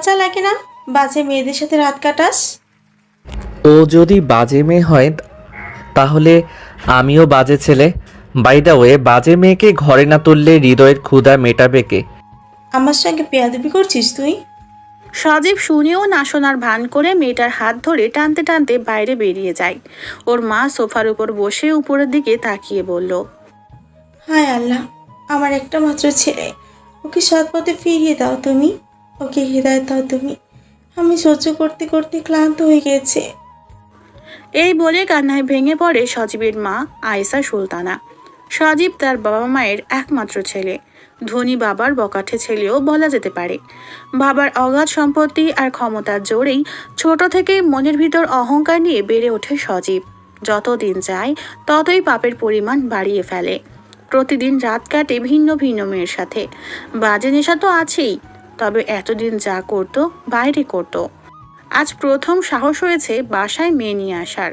লজ্জা লাগে না বাজে মেয়েদের সাথে রাত কাটাস? ও যদি বাজে মেয়ে হয় তাহলে আমিও বাজে ছেলে। বাই দ্য ওয়ে, বাজে মেয়েকে ঘরে না তুললে হৃদয়ের ক্ষুধা মেটাবে কে? আমার সঙ্গে বেয়াদবি করছিস তুই? সজীব শুনেও না শোনার ভান করে মেয়েটার হাত ধরে টানতে টানতে বাইরে বেরিয়ে যায়। ওর মা সোফার উপর বসে উপরের দিকে তাকিয়ে বলল, হায় আল্লাহ, আমার একটা মাত্র ছেলে, ওকে সৎ পথে ফিরিয়ে দাও তুমি, ওকে হৃদায়ত দাও তুমি। আমি সহ্য করতে করতে ক্লান্ত হয়ে গেছে। এই বলে কান্নায় ভেঙে পড়ে সজীবের মা আয়েশা সুলতানা। সজীব তার বাবা মায়ের একমাত্র ছেলে, ধনী বাবার বকাঠে ছেলেও বলা যেতে পারে। বাবার অগাধ সম্পত্তি আর ক্ষমতার জোরেই ছোট থেকেই মনের ভিতর অহংকার নিয়ে বেড়ে ওঠে সজীব। যত দিন যায় ততই পাপের পরিমাণ বাড়িয়ে ফেলে। প্রতিদিন রাত কাটে ভিন্ন ভিন্ন মেয়ের সাথে। বাজে নেশা তো আছেই, তবে এতদিন যা করতো বাইরে করতো। আজ প্রথম সাহস হয়েছে বাসায় মেয়ে নিয়ে আসার।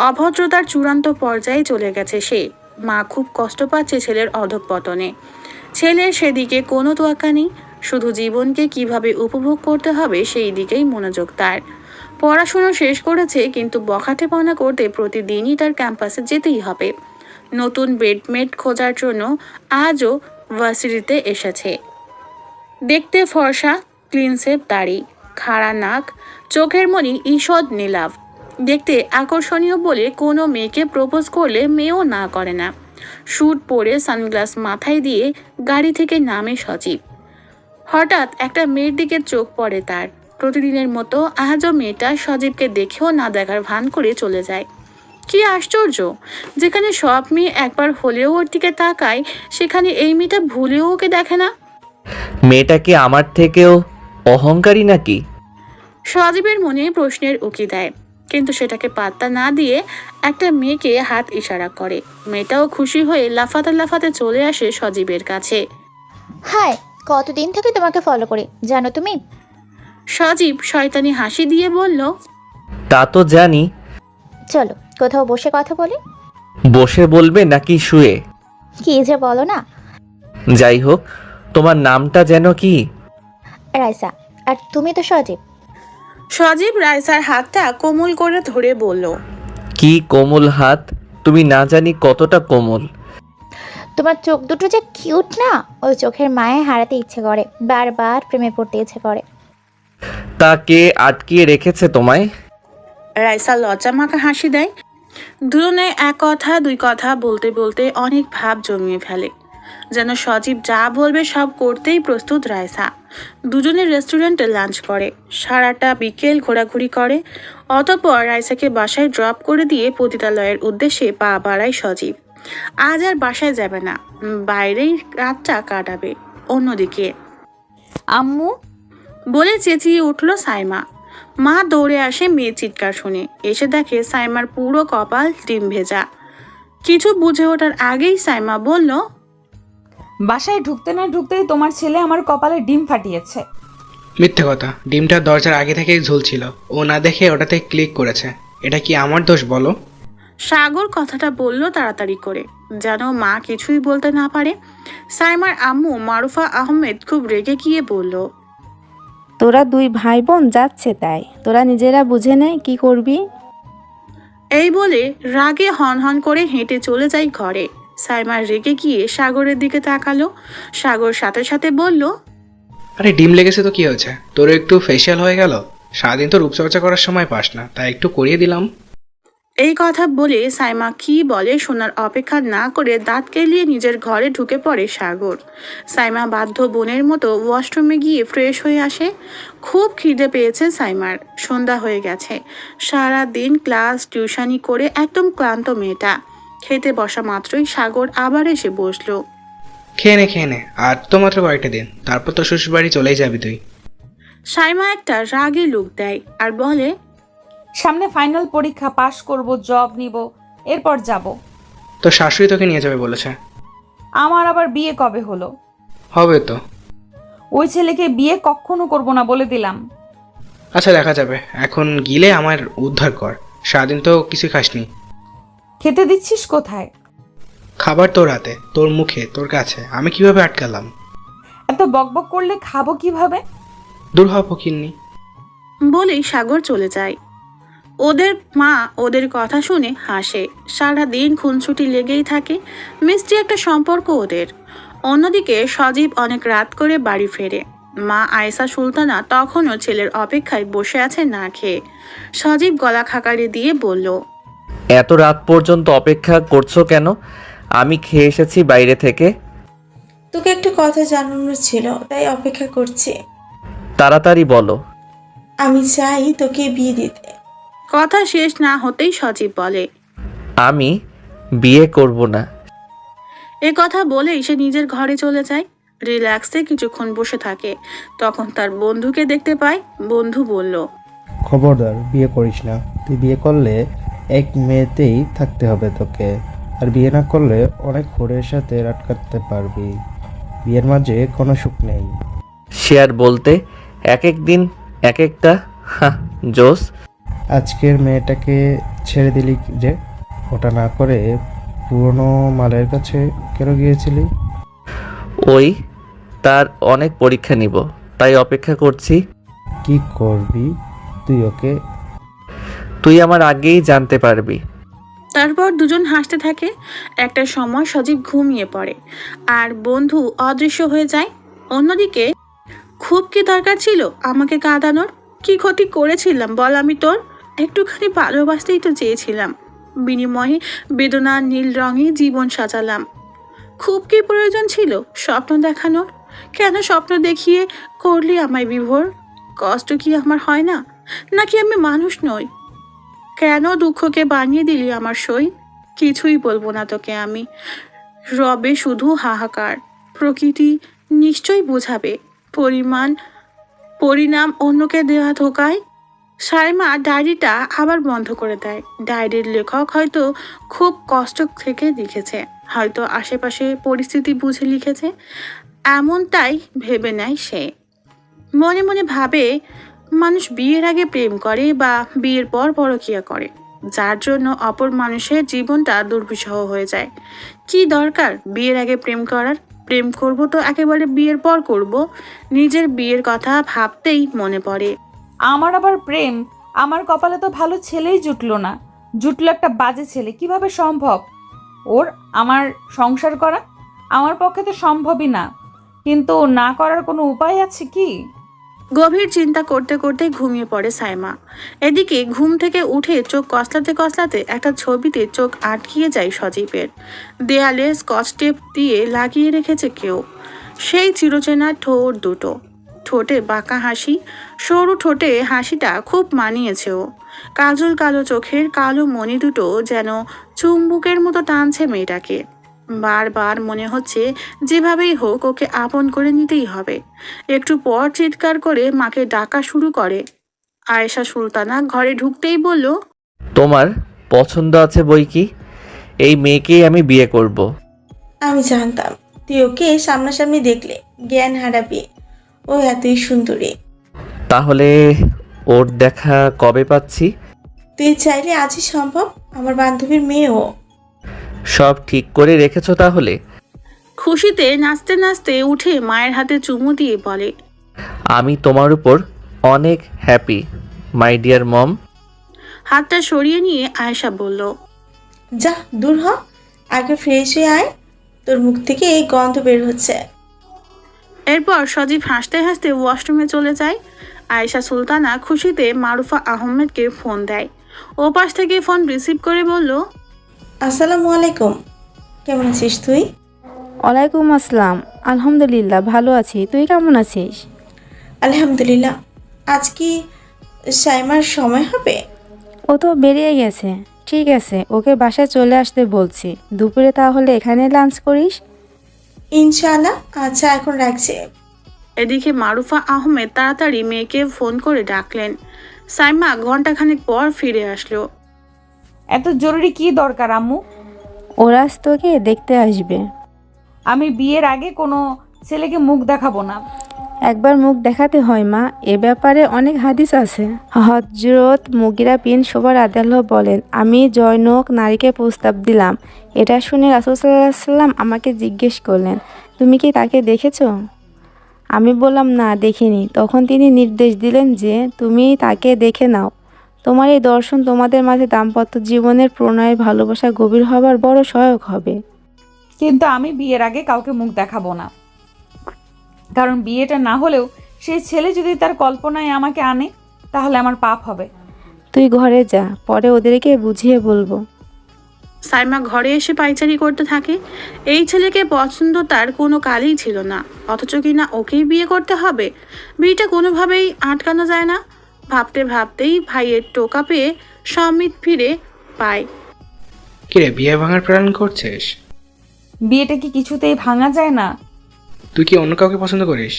অভদ্রতার চূড়ান্ত পর্যায়ে চলে গেছে সে। মা খুব কষ্ট পাচ্ছে ছেলের অধঃপতনে। ছেলের সেদিকে কোনো তোয়াক্কা নেই, শুধু জীবনকে কিভাবে উপভোগ করতে হবে সেই দিকেই মনোযোগ তার। পড়াশুনো শেষ করেছে, কিন্তু বখাটেপনা করতে প্রতিদিনই তার ক্যাম্পাসে যেতেই হবে। নতুন বেডমেট খোঁজার জন্য আজও ভার্সিটিতে এসেছে। দেখতে ফর্সা, ক্লিনসেপ দাড়ি, খাড়া নাক, চোখের মনি ঈষৎ নীলাভ। দেখতে আকর্ষণীয় বলে কোনো মেয়েকে প্রপোজ করলে মেয়েও না করে না। স্যুট পরে সানগ্লাস মাথায় দিয়ে গাড়ি থেকে নামে সজীব। হঠাৎ একটা মেয়ের দিকে চোখ পড়ে তার। প্রতিদিনের মতো আজও মেয়েটা সজীবকে দেখেও না দেখার ভান করে চলে যায়। কি আশ্চর্য, যেখানে সব মেয়ে একবার হলেও ওর দিকে তাকায়, সেখানে এই মেয়েটা ভুলেও ওকে দেখে না। মেয়েটা কি আমার থেকেও অহংকারী নাকি? সজীবের মনে প্রশ্নের উকি দেয়, কিন্তু সেটাকে পাত্তা না দিয়ে একটা মেয়েকে হাত ইশারা করে। মেয়েটাও খুশি হয়ে লাফাতে লাফাতে চলে আসে সজীবের কাছে। হাই, কতদিন থেকে তোমাকে ফলো করি জানো তুমি? সজীব শয়তানি হাসি দিয়ে বলল, তা তো জানি। চলো কোথাও বসে কথা বলি। বসে বলবে নাকি শুয়ে? কি যে বলো না। যাই হোক, তোমার নামটা যেন কি? রাইসা। আর তুমি তো সজীব। সজীব রাইসার হাতটা কোমল করে ধরে বলল, কি কোমল হাত! তুমি না জানি কতটা কোমল। তোমার চোখ দুটো যে কিউট না, ওই চোখের মায়ে হারাতে ইচ্ছে করে, বারবার প্রেমে পড়তে ইচ্ছে করে। তা কে আটকিয়ে রেখেছে তোমায়? রাইসা লজ্জা মাখা হাসি দেয়। দুজনে এক কথা দুই কথা বলতে বলতে অনেক ভাব জমিয়ে ফেলে, যেন সজীব যা বলবে সব করতেই প্রস্তুত রাইসা। দুজনে রেস্টুরেন্টে লাঞ্চ করে, সারাটা বিকেল ঘোরাঘুরি করে। অতঃপর রাইসাকে বাসায় ড্রপ করে দিয়ে পতিতালয়ের উদ্দেশ্যে পা বাড়ায় সজীব। আজ আর বাসায় যাবে না, বাইরেই রাতটা কাটাবে। অন্যদিকে আম্মু, বলে চেঁচিয়ে উঠল সাইমা। মা দৌড়ে আসে মেয়ে চিৎকার শুনে। এসে দেখে সাইমার পুরো কপাল ডিম ভেজা। কিছু বুঝে ওঠার আগেই সাইমা বলল, বাসায় ঢুকতে না ঢুকতেই তোমার ছেলে আমার কপালে ডিম ফাটিয়েছে। মিথ্যে কথা, ডিমটা দরজার আগে থেকেই ঝুলছিল, ও না দেখে ওটাতে ক্লিক করেছে। এটা কি আমার দোষ বলো? সাগর কথাটা বলল তাড়াতাড়ি করে, যেন মা কিছুই বলতে না পারে। সাইমার আম্মু মারুফা আহমেদ খুব রেগে গিয়ে বলল, তোরা দুই ভাই বোন যাচ্ছে তাই, তোরা নিজেরা বুঝে নে কি করবি। এই বলে রাগে হন করে হেঁটে চলে যায় ঘরে। সাইমা রেগে গিয়ে সাগরের দিকে তাকালো। সাগর সাথে সাথে বলল, আরে ডিম লেগেছে তো কি হয়েছে, তোর একটু ফেসিয়াল হয়ে গেল। সারাদিন তো রূপচর্চা করার সময় পাস না, তাই একটু করিয়ে দিলাম। এই কথা বলে সাইমা কি বলে শোনার অপেক্ষা না করে দাঁত কেলিয়ে নিজের ঘরে ঢুকে পড়ে সাগর। সাইমা বাধ্য বোনের মতো ওয়াশরুমে গিয়ে ফ্রেশ হয়ে আসে। খুব খিদে পেয়েছে সাইমার, সন্ধ্যা হয়ে গেছে। সারা দিন ক্লাস টিউশনি করে একদম ক্লান্ত মেয়েটা। খেতে বসা মাত্রই সাগর আবার এসে বসলো। খেয়ে নে, আর তো মাত্র কয়েকটা দিন, তারপর তো শ্বশুর বাড়ি চলেই যাবি তুই। সাইমা একটা রাগে লুক দেয় আর বলে, সামনে ফাইনাল পরীক্ষা, পাশ করব, জব নিব, এরপর যাব। তো শাশুড়ি তোকে নিয়ে যাবে বলেছে। আমার আবার বিয়ে কবে হলো? হবে তো। ওই ছেলেকে বিয়ে কখনো করব না বলে দিলাম। আচ্ছা দেখা যাবে, এখন গিলে আমার উদ্ধার কর। সারাদিন তো কিছু খাসনি। খেতে দিচ্ছিস কোথায়? খাবার তোর হাতে, তোর মুখে, তোর কাছে, আমি কিভাবে আটকালাম? এত বকবক করলে খাবো কিভাবে? দূর হ ফকিন্নি। বলেই সাগর চলে যায়। ওদের মা ওদের কথা শুনে হাসে। সারাদিন খুনসুটি লেগেই থাকে, মিষ্টি একটা সম্পর্ক ওদের। অন্যদিকে সজীব অনেক রাত করে বাড়ি ফেরে। মা আয়েশা সুলতানা তখনও ছেলের অপেক্ষায় বসে আছে না খেয়ে। সজীব গলা খাকারি দিয়ে বলল, এত রাত পর্যন্ত অপেক্ষা করছো কেন? আমি খেয়ে এসেছি বাইরে থেকে। তোকে একটা কথা জানানোর ছিল, তাই অপেক্ষা করছি। তাড়াতাড়ি বলো। আমি চাই তোকে বিয়ে দিতে। কথা শেষ না হতেই সজীব বলে, আমি বিয়ে করব না। এ কথা বলেই সে নিজের ঘরে চলে যায়। রিল্যাক্সে কিছুক্ষণ বসে থাকে। তখন তার বন্ধুকে দেখতে পায়। বন্ধু বলল, খবরদার বিয়ে করিস না। তুই বিয়ে করলে এক মেয়েতেই থাকতে হবে তোকে, আর বিয়ে না করলে অনেক হোরের সাথে রাত কাটতে পারবি। বিয়ের মাঝে কোনো সুখ নেই। শেয়ার বলতে এক এক দিন এক একটা জোস। আজকের মেয়েটাকে ছেড়ে দিলি যে, ওটা না করে পুরনো মালের কাছে কেন গিয়েছিলি? ওই তার অনেক পরীক্ষা নিব, তাই অপেক্ষা করছি। কি করবি তুই ওকে? তুই আমার আগেই জানতে পারবি। তারপর দুজন হাসতে থাকে। একটা সময় সজীব ঘুমিয়ে পড়ে আর বন্ধু অদৃশ্য হয়ে যায়। অন্যদিকে, খুব কি দরকার ছিল আমাকে কাঁদানোর? কি ক্ষতি করেছিলাম বল আমি তোর? একটুখানি ভালোবাসতেই তো চেয়েছিলাম, বিনিময়ে বেদনার নীল রঙে জীবন সাজালাম। খুব কি প্রয়োজন ছিল স্বপ্ন দেখানোর? কেন স্বপ্ন দেখিয়ে করলি আমায় বিভোর? কষ্ট কি আমার হয় না, নাকি আমি মানুষ নই? কেন দুঃখকে বানিয়ে দিলি আমার সই? কিছুই বলবো না তোকে আমি। রবে শুধু হাহাকার। প্রকৃতি নিশ্চয়ই বোঝাবে পরিণাম অন্যকে দেওয়া ধোকায়। সাইমা ডায়েরিটা আবার বন্ধ করে দেয়। ডায়েরির লেখক হয়তো খুব কষ্ট থেকে লিখেছে, হয়তো আশেপাশে পরিস্থিতি বুঝে লিখেছে, এমনটাই ভেবে নেয় সে। মনে মনে ভাবে, মানুষ বিয়ের আগে প্রেম করে বা বিয়ের পর পরকীয়া করে, যার জন্য অপর মানুষের জীবনটা দুর্বিষহ হয়ে যায়। কি দরকার বিয়ের আগে প্রেম করার? প্রেম করব তো একেবারে বিয়ের পর করব। নিজের বিয়ের কথা ভাবতেই মনে পড়ে। আমার আবার প্রেম? আমার কপালে তো ভালো ছেলেই জুটলো না, জুটলো একটা বাজে ছেলে। কিভাবে সম্ভব ওর আমার সংসার করা? আমার পক্ষে তো সম্ভবই না, কিন্তু না করার কোনো উপায় আছে কি? গভীর চিন্তা করতে করতে ঘুমিয়ে পড়ে সাইমা। এদিকে ঘুম থেকে উঠে চোখ কসলাতে কসলাতে একটা ছবিতে চোখ আটকিয়ে যায় সজীবের। দেয়ালে স্কচ টেপ দিয়ে লাগিয়ে রেখেছে কেউ। সেই চিরচেনা ঠোঁট দুটো, ঠোঁটে বাঁকা হাসি। সরু ঠোঁটে হাসিটা খুব মানিয়েছে ও। কাজল কালো চোখের কালো মণি দুটো যেন চুম্বুকের মতো টানছে মেয়েটাকে। বারবার মনে হচ্ছে যেভাবেই হোক ওকে আপন করে নিতেই হবে। একটু পর চিৎকার করে মাকে ডাকা শুরু করে। আয়েশা সুলতানা ঘরে ঢুকতেই বলল, তোমার পছন্দ আছে বই কি? এই মেয়েকেই আমি বিয়ে করব। আমি জানতাম তুই ওকে সামনাসামনি দেখলে জ্ঞান হারাবি, ও এতই সুন্দরী। তাহলে ওর দেখা কবে পাচ্ছি? তুই চাইলে আজই সম্ভব, আমার বান্ধবীর মেয়েও। সব ঠিক করে রেখেছো তাহলে? খুশিতে নাচতে নাচতে উঠে মায়ের হাতে চুমু দিয়ে বলে, আমি তোমার উপর অনেক হ্যাপি মাই ডিয়ার মম। হাতটা সরিয়ে নিয়ে আয়েশা বলল, যা দূর হ, আগে ফ্রেশ হয়ে আয়, তোর মুখ থেকে এই গন্ধ বের হচ্ছে। এরপর সজীব হাসতে হাসতে ওয়াশরুমে চলে যায়। আয়েশা সুলতানা খুশিতে মারুফা আহমেদকে ফোন দেয়। ও পাশ থেকে ফোন রিসিভ করে বলল, আসসালামু আলাইকুম, কেমন আছিস তুই? ওয়ালাইকুম আসসালাম। আলহামদুলিল্লাহ ভালো আছি, তুই কেমন আছিস? আলহামদুলিল্লাহ। আজ কি সাইমার সময় হবে? ও তো বেরিয়ে গেছে। ঠিক আছে, ওকে বাসায় চলে আসতে বলছি। দুপুরে তাহলে এখানে লাঞ্চ করিস। ইনশাআল্লাহ। আচ্ছা, এখন রাখছি। এদিকে মারুফা আহমেদ তাড়াতাড়ি মেয়েকে ফোন করে ডাকলেন। সাইমা ঘন্টাখানেক পর ফিরে আসলো। এত জরুরি কি দরকার আম্মু? ওরা আজ তোকে দেখতে আসবে। আমি বিয়ের আগে কোনো ছেলেকে মুখ দেখাবো না। একবার মুখ দেখাতে হয় মা, এ ব্যাপারে অনেক হাদিস আছে। হযরত মুগিরা বিন শুবা রাদিয়াল্লাহু বলেন, আমি জনৈক নারীকে প্রস্তাব দিলাম। এটা শুনে রাসূল সাল্লাল্লাহু আলাইহি ওয়াসাল্লাম আমাকে জিজ্ঞেস করলেন, তুমি কি তাকে দেখেছো? আমি বললাম না দেখিনি। তখন তিনি নির্দেশ দিলেন যে তুমি তাকে দেখে নাও। তোমার এই দর্শন তোমাদের মাঝে দাম্পত্য জীবনের প্রণয়ের ভালোবাসা গভীর হবার বড় সহায়ক হবে। কিন্তু আমি বিয়ের আগে কাউকে মুখ দেখাবো না, কারণ বিয়েটা না হলেও সেই ছেলে যদি তার কল্পনায় আমাকে আনে তাহলে আমার পাপ হবে। তুই ঘরে যা, পরে ওদেরকে বুঝিয়ে বলবো। সাইমা ঘরে এসে পায়চারি করতে থাকে। এই ছেলেকে পছন্দ তার কোনো কালই ছিল না, অথচ কিনা ওকেই বিয়ে করতে হবে। বিয়েটা কোনোভাবেই আটকানো যায় না। ভাবতে ভাবতেই ভাইয়ের টোকা পেয়ে সম্মিত ফিরে পায়। কিরে, বিয়ে ভাঙার প্ল্যান করছিস? বিয়েটা কি কিছুতেই ভাঙা যায় না? তুই কি অন্য কাউকে পছন্দ করিস?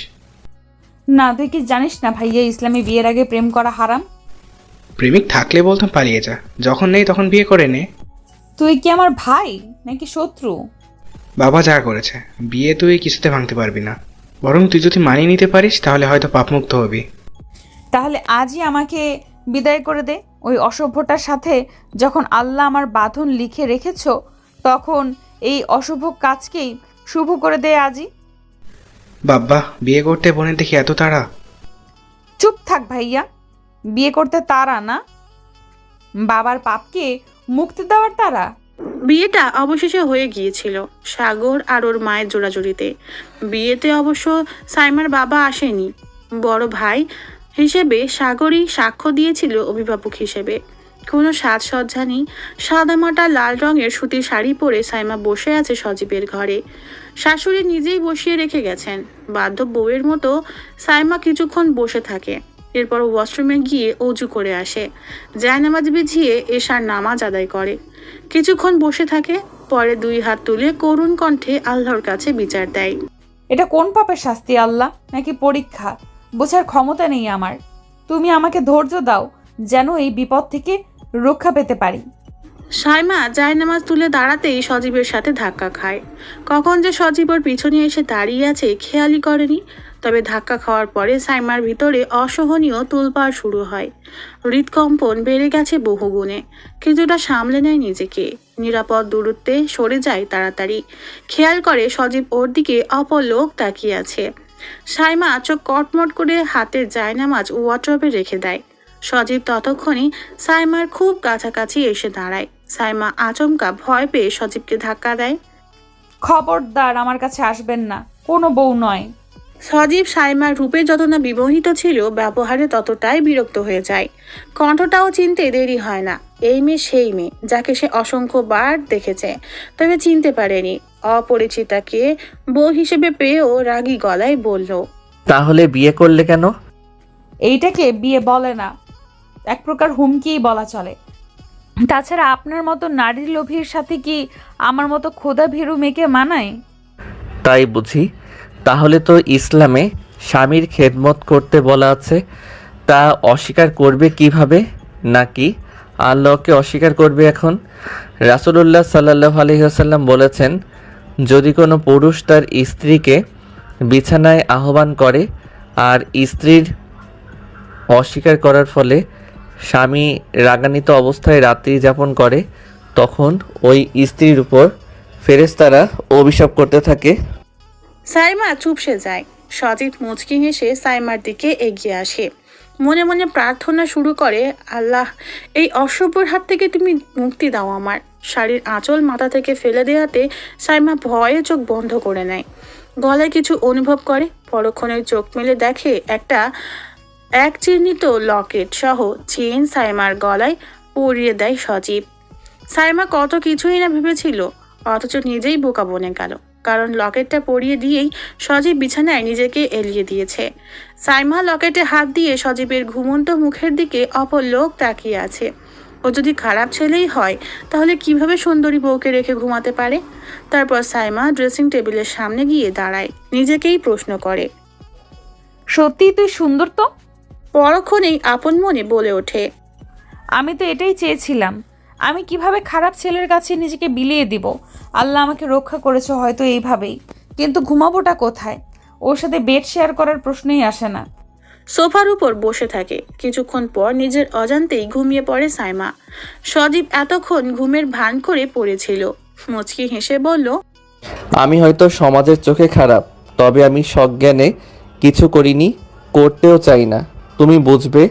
না, তুই কি জানিস না ভাইয়া, ইসলামে বিয়ের আগে প্রেম করা হারাম। প্রেমিক থাকলে বলতাম পালিয়ে যা, যখন নেই তখন বিয়ে করে নে। তুই কি আমার ভাই নাকি শত্রু? বাবা যা করেছে, বিয়ে তুই কিছুতে ভাঙতে পারবি না। বরং তুই যদি মানিয়ে নিতে পারিস তাহলে হয়তো পাপমুক্ত হবি। তাহলে আজই আমাকে বিদায় করে দে। ওই অসভ্যটার সাথে যখন আল্লাহ আমার বাঁধন লিখে রেখেছ, তখন এই অশুভ কাজকেই শুভ করে দে আজই। বাবা, বিয়ে করতে বোনের দেখি এত তাড়া। চুপ থাক ভাইয়া, বিয়ে করতে তারা না, বাবার পাপকে মুক্তি দেওয়ার তারা। বিয়েটা অবশেষে হয়ে গিয়েছিল সাগর আর ওর মায়ের জোড়াজুড়িতে। বিয়েতে অবশ্য সাইমার বাবা আসেনি, বড় ভাই হিসেবে সাগরই সাক্ষ্য দিয়েছিল অভিভাবক হিসেবে। কোনো সাজসজ্জা নেই, সাদামাটা লাল রঙের সুতির শাড়ি পরে সাইমা বসে আছে সজীবের ঘরে। শাশুড়ি নিজেই বসিয়ে রেখে গেছেন। বাধ্য বউয়ের মতো সাইমা কিছুক্ষণ বসে থাকে, এরপর ওয়াশরুমে গিয়ে অজু করে আসে, জায়নামাজ বিছিয়ে এশার নামাজ আদায় করে। কিছুক্ষণ বসে থাকে, পরে দুই হাত তুলে করুণ কণ্ঠে আল্লাহর কাছে বিচার দেয়। এটা কোন পাপের শাস্তি, আল্লাহ নাকি পরীক্ষা? বোঝার ক্ষমতা নেই আমার। তুমি আমাকে ধৈর্য দাও যেন এই বিপদ থেকে রক্ষা পেতে পারি। সাইমা জায়নামাজ তুলে দাঁড়াতেই সজীবের সাথে ধাক্কা খায়। কখন যে সজীব ওর পিছনে এসে দাঁড়িয়ে আছে খেয়ালই করেনি। তবে ধাক্কা খাওয়ার পরে সাইমার ভিতরে অসহনীয় তোলপাড় শুরু হয়। হৃদকম্পন বেড়ে গেছে বহুগুণে। কিছুটা সামলে নেয় নিজেকে, নিরাপদ দূরত্বে সরে যায় তাড়াতাড়ি। খেয়াল করে সজীব ওর দিকে অপলক তাকিয়ে আছে। সাইমা চোখ কটমট করে হাতের জায়নামাজ ওয়ার্ড্রবে রেখে দেয়। সজীব ততক্ষণই সাইমার খুব কাছাকাছি এসে দাঁড়ায়। সাইমা আচমকা ভয় পেয়ে সজীবকে ধাক্কা দেয়। খবরদার আমার কাছে আসবেন না, কোনো বউ নয়। সজীব সাইমার রূপে যত না বিমোহিত ছিল, ব্যবহারে ততটাই বিরক্ত হয়ে যায়। কণ্ঠটাও চিনতে দেরি হয় না। এই মেয়ে সেই মেয়ে যাকে সে অসংখ্যবার দেখেছে, তবে চিনতে পারেনি। অপরিচিতাকে বউ হিসেবে পেয়েও রাগী গলায় বলল, তাহলে বিয়ে করলে কেন? এইটাকে বিয়ে বলে না, এক প্রকার হুমকিই বলা চলে। তাছাড়া আপনার মতো নারীর লোভীর সাথে কি আমার মতো ক্ষুধা ভীরু মেয়েকে মানায়? তাই বুঝি? তাহলে তো ইসলামে স্বামীর খেদমত করতে বলা আছে, তা অস্বীকার করবে কিভাবে? নাকি আল্লাহকে অস্বীকার করবে? এখন রাসূলুল্লাহ সাল্লাল্লাহু আলাইহি ওয়াসাল্লাম বলেছেন, যদি কোনো পুরুষ তার স্ত্রীকে বিছানায় আহ্বান করে আর স্ত্রীর অস্বীকার করার ফলে স্বামী রাগান্বিত অবস্থায় রাত্রি যাপন করে, তখন ওই স্ত্রীর উপর ফেরেশতারা অভিশাপ করতে থাকে। সাইমা চুপসে যায়। সজিত মুচকি হেসে সাইমার দিকে এগিয়ে আসে, মনে মনে প্রার্থনা শুরু করে, আল্লাহ, এই অসভ্যর হাত থেকে তুমি মুক্তি দাও আমার। শাড়ির আঁচল মাথা থেকে ফেলে দেওয়াতে সাইমা ভয়ে চোখ বন্ধ করে নেয়। গলায় কিছু অনুভব করে, পরক্ষণে চোখ মেলে দেখে একটা এক চিহ্নিত লকেট সহ চেন সাইমার গলায় পরিয়ে দেয় সজীব। সাইমা কত কিছুই না ভেবেছিল, অথচ নিজেই বোকা বনে গেল। কারণ লকেটটা পরিয়ে দিয়েই সজীব বিছানায় নিজেকে এলিয়ে দিয়েছে। সাইমা লকেটে হাত দিয়ে সজীবের ঘুমন্ত মুখের দিকে অপলক তাকিয়ে আছে। ও যদি খারাপ ছেলেই হয় তাহলে কিভাবে সুন্দরী বউকে রেখে ঘুমাতে পারে? তারপর সাইমা ড্রেসিং টেবিলের সামনে গিয়ে দাঁড়ায়, নিজেকেই প্রশ্ন করে, সত্যিই তুই সুন্দর তো? পরক্ষণেই আপন মনে বলে ওঠে, আমি তো এটাই চেয়েছিলাম। আমি কিভাবে খারাপ ছেলের কাছে নিজেকে বিলিয়ে দিব? আল্লাহ আমাকে রক্ষা করেছে হয়তো এইভাবেই, কিন্তু ঘুমাবোটা কোথায়? ওর সাথে বেড শেয়ার করার প্রশ্নই আসে না। সোফার উপর বসে থাকে। কিছুক্ষণ পর নিজের অজান্তেই ঘুমিয়ে পড়ে সাইমা। সজীব এতক্ষণ ঘুমের ভান করে পড়েছিল। মুচকি হেসে বলল, আমি হয়তো সমাজের চোখে খারাপ, তবে আমি সজ্ঞানে কিছু করিনি, করতেও চাই না। তুমি বুঝবে,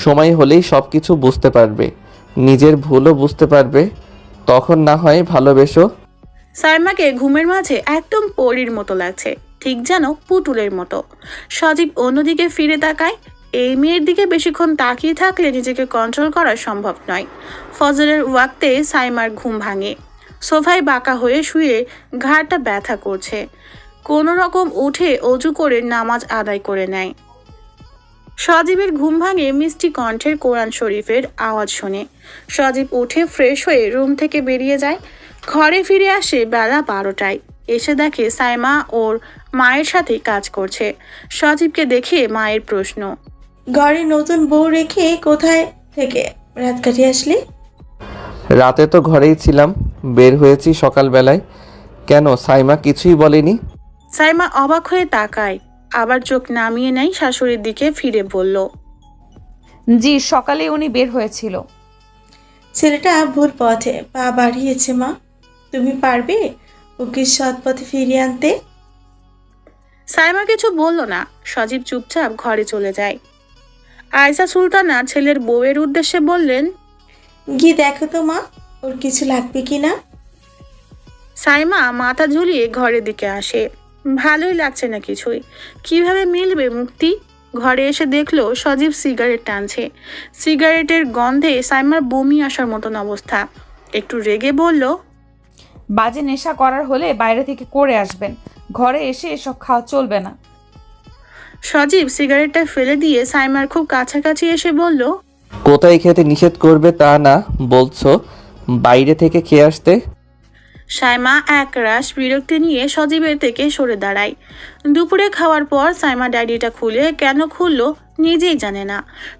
সময় হলেই সব কিছু বুঝতে পারবে, নিজের ভুলও বুঝতে পারবে, তখন না হয় ভালোবেসো। সাইমাকে ঘুমের মাঝে একদম পরীর মতো লাগছে, ঠিক যেন পুতুলের মতো। সজীব অন্যদিকে ফিরে তাকায়। এই মেয়ের দিকে বেশিক্ষণ তাকিয়ে থাকলে নিজেকে কন্ট্রোল করা সম্ভব নয়। ফজরের ওয়াক্তে সাইমার ঘুম ভাঙে। সোফায় বাঁকা হয়ে শুয়ে ঘাড়টা ব্যথা করছে। কোনো রকম উঠে অজু করে নামাজ আদায় করে নেয়। সজীবের ঘুম ভাঙে মিষ্টি কণ্ঠের কোরআন শরীফের আওয়াজ শুনে। সজীব উঠে ফ্রেশ হয়ে রুম থেকে বেরিয়ে যায়। ঘরে ফিরে আসে বেলা 12টায়। এসে দেখে সাইমা ওর মায়ের সাথে কাজ করছে। সজীবকে দেখে মায়ের প্রশ্ন। ঘরে নতুন বউ রেখে কোথায় থেকে রাত কাটিয়ে আসলে? রাতে তো ঘরেই ছিলাম, বের হয়েছি সকালবেলায়। কেন, সাইমা কিছুই বলেনি? সাইমা অবাক হয়ে তাকায়, আবার চোখ নামিয়ে নেয়, শাশুড়ির দিকে ফিরে বলল। জি, সকালে উনি বের হয়েছিল। ছেলেটা ভুল পথে পা বাড়িয়েছে মা, তুমি পারবে ওকে সৎ পথে ফিরিয়ে আনতে? সাইমা কিছু বলল না। সজীব চুপচাপ ঘরে চলে যায়। আয়েশা সুলতানা ছেলের বউয়ের উদ্দেশ্যে বললেন, গিয়ে দেখো তো মা, ওর কিছু লাগবে কি না। সাইমা মাথা ঝুলিয়ে ঘরের দিকে আসে। ভালোই লাগছে না কিছুই। কিভাবে মিলবে মুক্তি? ঘরে এসে দেখলো সজীব সিগারেট টানছে। সিগারেটের গন্ধে সাইমার বমি আসার মতন অবস্থা। একটু রেগে বলল, বাজে নেশা করার হলে বাইরে থেকে করে আসবেন, ঘরে এসে এসব খাওয়া চলবে না। সজীব সিগারেটটা ফেলে দিয়ে সাইমার খুব কাছাকাছি এসে বলল, কোথায় খেতে নিষেধ করবে তা না বলছো, বাইরে থেকে খেয়ে আসতে। সাইমা একরাশ বিরক্তি নিয়ে সজীবের থেকে সরে দাঁড়ায়। দুপুরে খাওয়ার পর সাইমা ডায়েরিটা খুলে কেন খুললো নিজেই জানে না,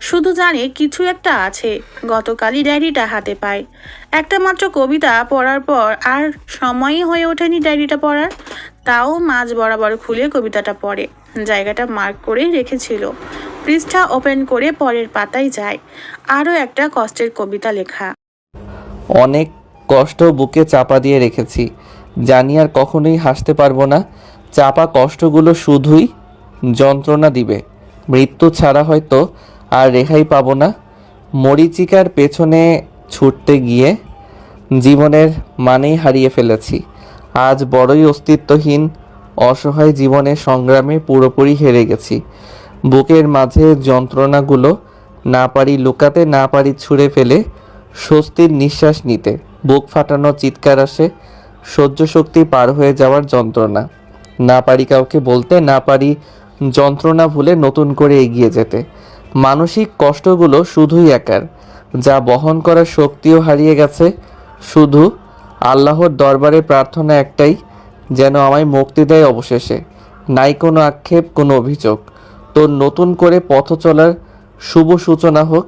শুধু জানে কিছু একটা আছে। গতকালই ডায়েরিটা হাতে পায়। একটা মাত্র কবিতা পড়ার পর আর সময়ই হয়ে ওঠেনি ডায়েরিটা পড়ার। তাও মাঝ বরাবর খুলে কবিতাটা পড়ে। জায়গাটা মার্ক করে রেখেছিল। পৃষ্ঠা ওপেন করে পরের পাতায় যায়। আরও একটা কষ্টের কবিতা লেখা। অনেক কষ্ট বুকে চাপা দিয়ে রেখেছি, জানি আর কখনোই হাসতে পারবো না। চাপা কষ্টগুলো শুধুই যন্ত্রণা দিবে, মৃত্যু ছাড়া হয়তো আর রেহাই পাবো না। মরীচিকার পেছনে ছুটতে গিয়ে জীবনের মানেই হারিয়ে ফেলেছি। আজ বড়ই অস্তিত্বহীন অসহায় জীবনের সংগ্রামে পুরোপুরি হেরে গেছি। বুকের মাঝে যন্ত্রণাগুলো না পারি লুকাতে, না পারি ছুঁড়ে ফেলে স্বস্তির নিঃশ্বাস নিতে। বুক ফাটানো চিৎকার আসে, সহ্য শক্তি পার হয়ে যাওয়ার যন্ত্রণা। না পারি কাউকে বলতে, না পারি যন্ত্রণা ভুলে নতুন করে এগিয়ে যেতে। মানসিক কষ্টগুলো শুধুই একার, যা বহন করার শক্তিও হারিয়ে গেছে। শুধু আল্লাহর দরবারে প্রার্থনা একটাই, যেন আমায় মুক্তি দেয় অবশেষে। নাই কোনো আক্ষেপ, কোনো অভিযোগ। তোর নতুন করে পথ চলার শুভ সূচনা হোক।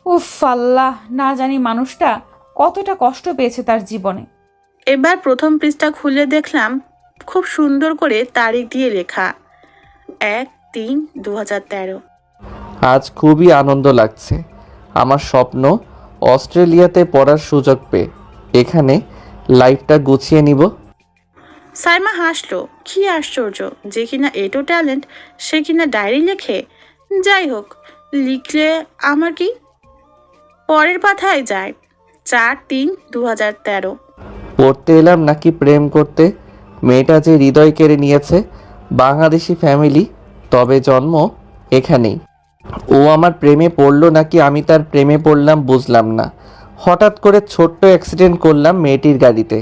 উফ আল্লাহ, না জানি মানুষটা কতটা কষ্ট পেয়েছে তার জীবনে। এবার প্রথম পৃষ্ঠা খুলে দেখলাম খুব সুন্দর করে তারিখ দিয়ে লেখা, 1-3-2013। আজ খুবই আনন্দ লাগছে। আমার স্বপ্ন অস্ট্রেলিয়াতে পড়ার সুযোগ পেয়ে এখানে লাইফটা গুছিয়ে নিব। সাইমা হাসলো। কি আশ্চর্য, যে কিনা এটো ট্যালেন্ট সে কিনা ডায়েরি লেখে। যাই হোক, লিখলে আমার কি। পরের পাতায় যায়, 4-3-2013। পড়তে এলাম নাকি প্রেম করতে? মেয়েটা যে হৃদয় কেড়ে নিয়েছে। বাংলাদেশি ফ্যামিলি, তবে জন্ম এখানেই। ও আমার প্রেমে পড়লো নাকি আমি তার প্রেমে পড়লাম বুঝলাম না। হঠাৎ করে ছোট্ট অ্যাক্সিডেন্ট করলাম মেয়েটির গাড়িতে।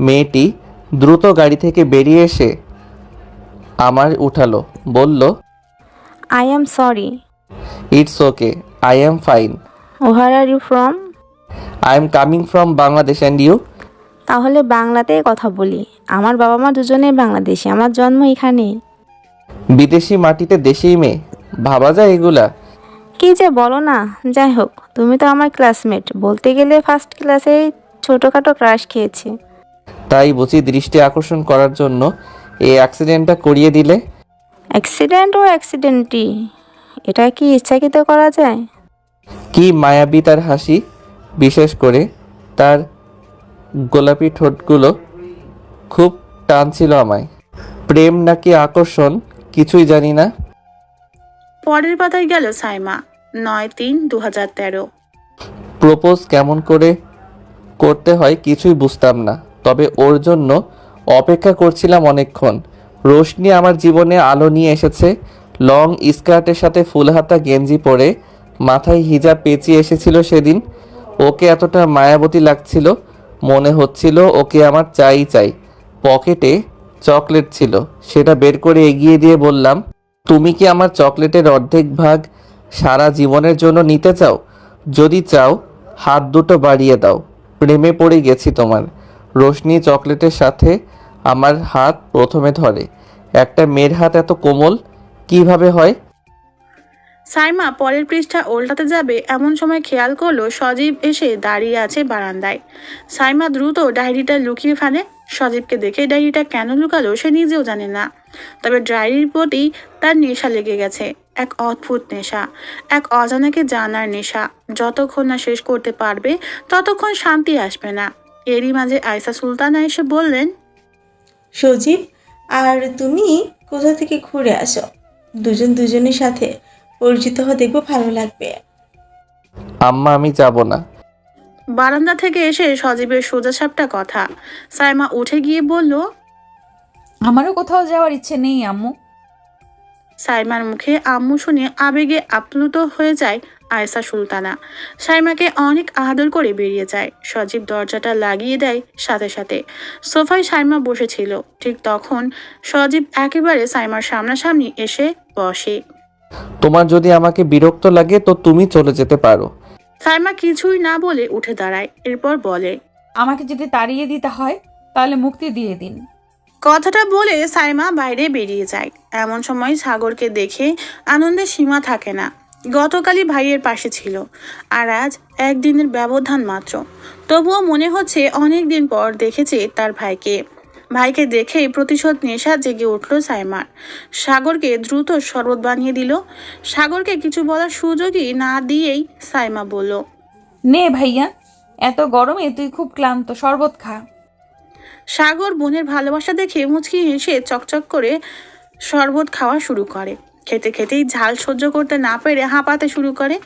মেয়েটি দ্রুত গাড়ি থেকে বেরিয়ে এসে আমার উঠালো, বলল, I am sorry. It's okay, I am fine. Where are you from? I am coming from Bangladesh and you? তাহলে বাংলাতেই কথা বলি। আমার বাবা মা দুজনেই বাংলাদেশি, আমার জন্ম এখানে। বিদেশি মাটিতে দেশেই মেয়ে, ভাবা যায় এগুলা? কি যে বলো না। যাই হোক, তুমি তো আমার ক্লাসমেট, বলতে গেলে ফার্স্ট ক্লাসেই ছোটোখাটো ক্রাশ খেয়েছি। তাই বুঝি দৃষ্টি আকর্ষণ করার জন্য এই অ্যাক্সিডেন্টটা করিয়ে দিলে? অ্যাক্সিডেন্ট ও অ্যাক্সিডেন্টই, এটা কি ইচ্ছাকৃত করা যায়? কি মায়াবী তার হাসি, বিশেষ করে তার গোলাপি ঠোঁটগুলো খুব টানছিল আমায়। প্রেম নাকি আকর্ষণ কিছুই জানি না। পরের পাতায় গেল সাইমা। 9/3/2013। প্রপোজ কেমন করে করতে হয় কিছুই বুঝতাম না, তবে ওর জন্য অপেক্ষা করছিলাম অনেকক্ষণ। রোশনি আমার জীবনে আলো নিয়ে এসেছে। লং স্কার্টের সাথে ফুলহাতা গেঞ্জি পরে মাথায় হিজাব পেঁচিয়ে এসেছিল সেদিন। ওকে এতটা মায়াবতী লাগছিল, মনে হচ্ছিল ওকে আমার চাই চাই। পকেটে চকলেট ছিল, সেটা বের করে এগিয়ে দিয়ে বললাম, তুমি কি আমার চকলেটের অর্ধেক ভাগ সারা জীবনের জন্য নিতে চাও? যদি চাও হাত দুটো বাড়িয়ে দাও। প্রেমে পড়ে গেছি তোমার। রোশনি চকলেটের সাথে আমার হাত প্রথমে ধরে। একটা মেয়ের হাত এত কোমল কিভাবে হয়? সাইমা পরের পৃষ্ঠা উল্টাতে যাবে এমন সময় খেয়াল করলো সজীব এসে দাঁড়িয়ে আছে বারান্দায়। সাইমা দ্রুত ডায়েরিটা লুকিয়ে ফেলে। সজীবকে দেখে ডায়েরিটা কেন লুকালো সে নিজেও জানে না, তবে ডায়েরির প্রতি তার নেশা লেগে গেছে। এক অদ্ভুত নেশা, এক অজানাকে জানার নেশা। যতক্ষণ না শেষ করতে পারবে ততক্ষণ শান্তি আসবে না। এরই মাঝে আয়েশা সুলতানা এসে বললেন, সজীব আর তুমি কোথা থেকে ঘুরে আসো, দুজনের সাথে পরিচিত হয়ে দেখবো, ভালো লাগবে। আম্মা আমি যাব না। বারান্দা থেকে এসে সজীবের সোজাসাপটা কথা। সাইমা উঠে গিয়ে বলল, আমারও কোথাও যাওয়ার ইচ্ছে নেই আম্মু। সাইমার মুখে আম্মু শুনে আবেগে আপ্লুত হয়ে যায় আয়েশা সুলতানা। সাইমাকে অনেক আদর করে বেরিয়ে যায়। সজীব দরজাটা লাগিয়ে দেয় সাথে সাথে। সোফায় সাইমা বসেছিল, ঠিক তখন সজীব একেবারে সাইমার সামনাসামনি এসে বসে। তোমার যদি আমাকে বিরক্ত লাগে তো তুমি চলে যেতে পারো। সাইমা কিছুই না বলে উঠে দাঁড়ায়, এরপর বলে, আমাকে যদি তাড়িয়ে দিতে হয় তাহলে মুক্তি দিয়ে দিন। কথাটা বলে সাইমা বাইরে বেরিয়ে যায়। এমন সময় সাগরকে দেখে আনন্দের সীমা থাকে না। গতকালই ভাইয়ের পাশে ছিল, আর আজ একদিনের ব্যবধান মাত্র। তবুও মনে হচ্ছে অনেক দিন পর দেখেছে তার ভাইকে। ভাইকে দেখেই প্রতিশোধ নেশা জেগে উঠল সাইমার। সাগরকে দ্রুত শরবত বানিয়ে দিল। সাগরকে কিছু বলার সুযোগই না দিয়েই সাইমা বলল, নে ভাইয়া, এত গরমে তুই খুব ক্লান্ত, শরবত খা। সাগর বোনের ভালোবাসা দেখে মুচকি হেসে চকচক করে শরবত খাওয়া শুরু করে। খেতে খেতেই ঝাল সহ্য করতে না পেরে হাঁপাতে শুরু করে,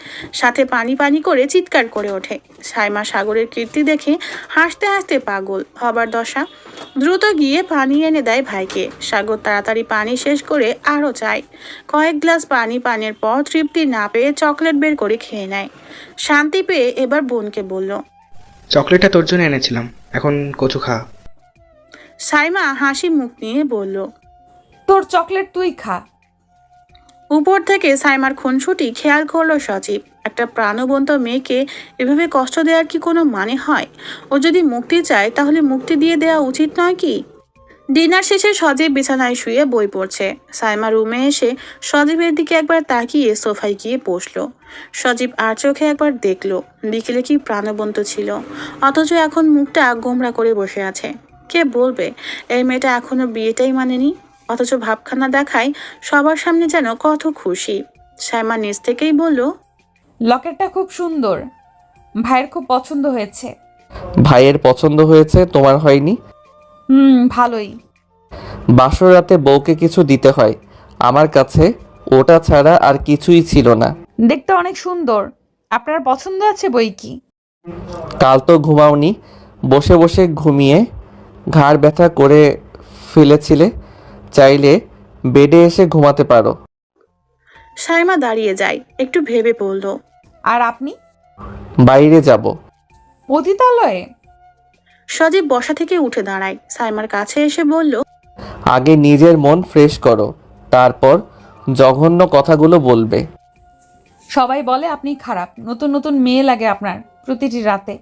সাথে পানি পানি করে চিৎকার করে ওঠে। সাইমা সাগরের কীর্তি দেখে হাসতে হাসতে পাগল হবার দশা। দ্রুত গিয়ে পানি এনে দেয় ভাইকে। সাগর তাড়াতাড়ি পানি শেষ করে আরও চায়। কয়েক গ্লাস পানির পর তৃপ্তি না পেয়ে চকলেট বের করে খেয়ে নেয়। শান্তি পেয়ে এবার বোনকে বলল, চকলেটটা তোর জন্য এনেছিলাম, এখন কচু খা। সাইমা হাসি মুখ নিয়ে বলল, তোর চকলেট তুই খা। উপর থেকে সাইমার খুনসুটি খেয়াল করলো সজীব। একটা প্রাণবন্ত মেয়েকে এভাবে কষ্ট দেওয়ার কি কোনো মানে হয়? ও যদি মুক্তি চায় তাহলে মুক্তি দিয়ে দেওয়া উচিত নয় কি? ডিনার শেষে সজীব বিছানায় শুয়ে বই পড়ছে। সাইমা রুমে এসে সজীবের দিকে একবার তাকিয়ে সোফায় গিয়ে বসলো। সজীব আর চোখে একবার দেখলো বিকেলে কি প্রাণবন্ত ছিল, অথচ এখন মুখটা গোমরা করে বসে আছে। কে বলবে এই মেয়েটা এখনো বিয়েটাই মানেনি, অথচ ভাবখানা দেখায় সবার সামনে যেন কত খুশি। সাইমা নিজ থেকেই বলল, লকেটটা খুব সুন্দর, ভাইয়ের খুব পছন্দ হয়েছে। ভাইয়ের পছন্দ হয়েছে, তোমার হয়নি? ভালোই। বাসর রাতে বউকে কিছু দিতে হয়, আমার কাছে ওটা ছাড়া আর কিছুই ছিল না। দেখতে অনেক সুন্দর, আপনার পছন্দ আছে বই কি? কাল তো ঘুমাওনি, বসে বসে ঘুমিয়ে ঘাড় ব্যথা করে ফেলেছিলে, চাইলে বেডে এসে ঘুমাতে পারো। সাইমা দাঁড়িয়ে যায়, একটু ভেবে বলল, আর আপনি? বাইরে যাব। পতিতালয়ে? সজীব বসা থেকে উঠে দাঁড়ায়, সাইমার কাছে এসে বলল, আগে নিজের মন ফ্রেশ করো, তারপর জঘন্য কথাগুলো বলবে। সবাই বলে আপনি খারাপ, নতুন নতুন মেয়ে লাগে আপনার প্রতিটি রাতে।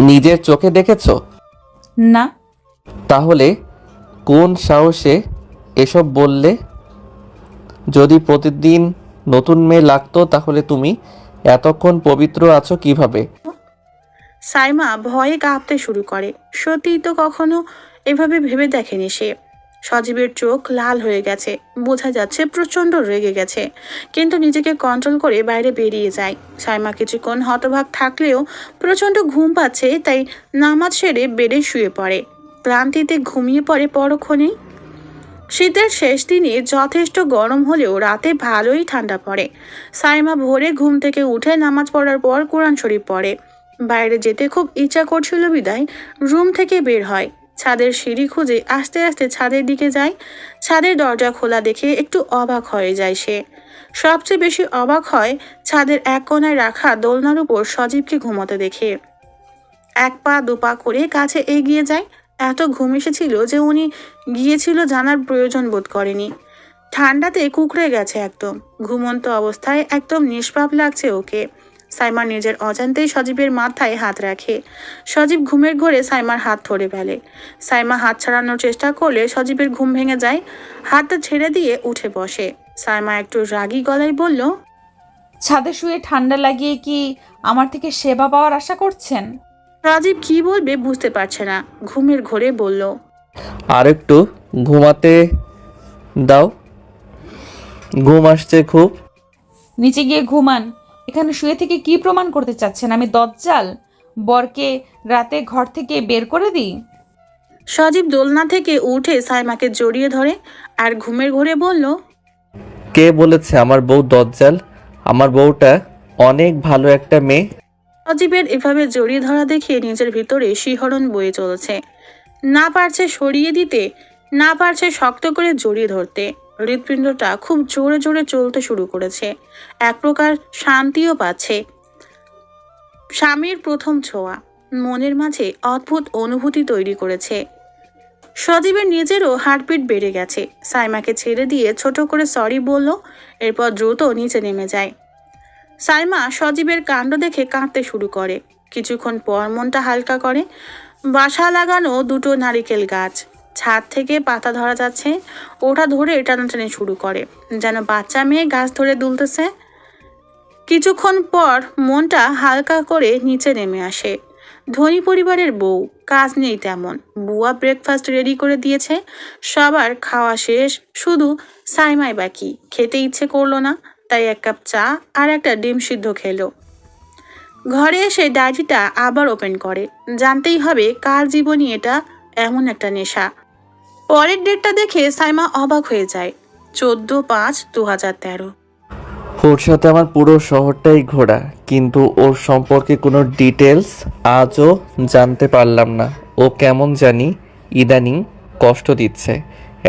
নিজের চোখে দেখেছো? না। তাহলে কোন সাহসে এসব বললে? যদি প্রতিদিন নতুন মেয়ে লাগতো তাহলে তুমি এতক্ষণ পবিত্র আছো কিভাবে? সাইমা ভয়ে কাঁপতে শুরু করে। সত্যিই তো কখনো এভাবে ভেবে দেখেনি সে। সজীবের চোখ লাল হয়ে গেছে, বোঝা যাচ্ছে প্রচণ্ড রেগে গেছে, কিন্তু নিজেকে কন্ট্রোল করে বাইরে বেরিয়ে যায়। সাইমা কিছুক্ষণ হতবাক থাকলেও প্রচণ্ড ঘুম পাচ্ছে, তাই নামাজ সেরে বেডে শুয়ে পড়ে। ক্লান্তিতে ঘুমিয়ে পড়ে পরক্ষণেই। শীতের শেষ দিনে যথেষ্ট গরম হলেও রাতে ভালোই ঠান্ডা পড়ে। সাইমা ভোরে ঘুম থেকে উঠে নামাজ পড়ার পর কোরআন শরীফ পড়ে। বাইরে যেতে খুব ইচ্ছা করছিল বিদায় রুম থেকে বের হয়। ছাদের সিঁড়ি খুঁজে আস্তে আস্তে ছাদের দিকে যায়। ছাদের দরজা খোলা দেখে একটু অবাক হয়ে যায় সে। সবচেয়ে বেশি অবাক হয় ছাদের এক কোণায় রাখা দোলনার উপর সজীবকে ঘুমোতে দেখে। এক পা দুপা করে কাছে এগিয়ে যায়। এত ঘুম এসেছিল যে উনি গিয়েছিল জানার প্রয়োজন বোধ করেনি। ঠান্ডাতে কুঁকড়ে গেছে একদম। ঘুমন্ত অবস্থায় একদম নিষ্পাপ লাগছে ওকে। সাইমা নিজের অজান্তেই সজীবের মাথায় হাত রাখে। সজীব ঘুমের ঘোরে সাইমার হাত ধরে ফেলে। সাইমা হাত ছাড়ানোর চেষ্টা করলে সজীবের ঘুম ভেঙে যায়। হাতটা ছেড়ে দিয়ে উঠে বসে। সাইমা একটু রাগী গলায় বলল, ছাদে শুয়ে ঠান্ডা লাগিয়ে কি আমার থেকে সেবা পাওয়ার আশা করছেন? সজীব কি বলবে বুঝতে পারছে না। ঘুমের ঘোরে বলল, আর একটু ঘুমাতে দাও, ঘুম আসছে খুব। নিচে গিয়ে ঘুমান। এখানে শুয়ে থেকে কি প্রমাণ করতে চাচ্ছেন আমি দজ্জাল? বরকে রাতে ঘর থেকে বের করে দিই? সজীব দোলনা থেকে উঠে সাইমাকে জড়িয়ে ধরে আর ঘুমের ঘোরে বলল, কে বলেছে আমার বউ দজ্জাল? আমার বউটা অনেক ভালো একটা মেয়ে। সজীবের এভাবে জড়িয়ে ধরা দেখে নিজের ভিতরে শিহরণ বয়ে চলেছে। না পারছে সরিয়ে দিতে, না পারছে শক্ত করে জড়িয়ে ধরতে। হৃৎপিণ্ডটা খুব জোরে জোরে চলতে শুরু করেছে। এক প্রকার শান্তিও পাচ্ছে। স্বামীর প্রথম ছোঁয়া মনের মাঝে অদ্ভুত অনুভূতি তৈরি করেছে। সজীবের নিজেরও হার্টবিট বেড়ে গেছে। সাইমাকে ছেড়ে দিয়ে ছোট করে সরি বলল, এরপর দ্রুত নিচে নেমে যায়। সাইমা সজীবের কাণ্ড দেখে কাঁদতে শুরু করে। কিছুক্ষণ পর মনটা হালকা করে। বাসা লাগানো দুটো নারিকেল গাছ, ছাদ থেকে পাতা ধরা যাচ্ছে। ওটা ধরে টানাটানি শুরু করে, যেন বাচ্চা মেয়ে গাছ ধরে দুলতেছে। কিছুক্ষণ পর মনটা হালকা করে নিচে নেমে আসে। ধনী পরিবারের বউ, কাজ নেই তেমন। বুয়া ব্রেকফাস্ট রেডি করে দিয়েছে। সবার খাওয়া শেষ, শুধু সাইমাই বাকি। খেতে ইচ্ছে করলো না, তাই এক কাপ চা আর একটা ডিম সিদ্ধ খেলো। ঘরে এসে ডায়েরিটা আবার ওপেন করে। জানতেই হবে কার জীবনী এটা, এমন একটা নেশা। পরের ডেটটা দেখে সাইমা অবাক হয়ে যায়। 14/5/2013। ওর সাথে আমার পুরো শহরটাই ঘোরা, কিন্তু ওর সম্পর্কে কোনো ডিটেলস আজও জানতে পারলাম না। ও কেমন জানি ইদানিং কষ্ট দিচ্ছে।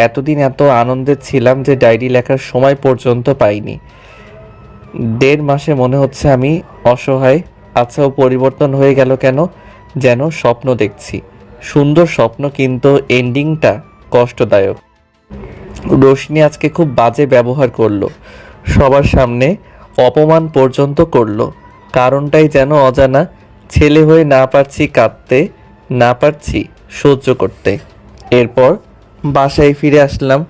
এতদিন এত আনন্দে ছিলাম যে ডায়েরি লেখার সময় পর্যন্ত পাইনি। 1.5 মাসে মনে হচ্ছে আমি অসহায়। আচ্ছা, ও পরিবর্তন হয়ে গেল কেন? যেন স্বপ্ন দেখছি, সুন্দর স্বপ্ন, কিন্তু এন্ডিংটা কষ্টদায়ক। রোশনি আজকে খুব বাজে ব্যবহার করলো, সবার সামনে অপমান পর্যন্ত করলো। কারণটাই যেন অজানা। ছেলে হয়ে না পারছি কাঁদতে, না পারছি সহ্য করতে। এরপর বাসায় ফিরে আসলাম।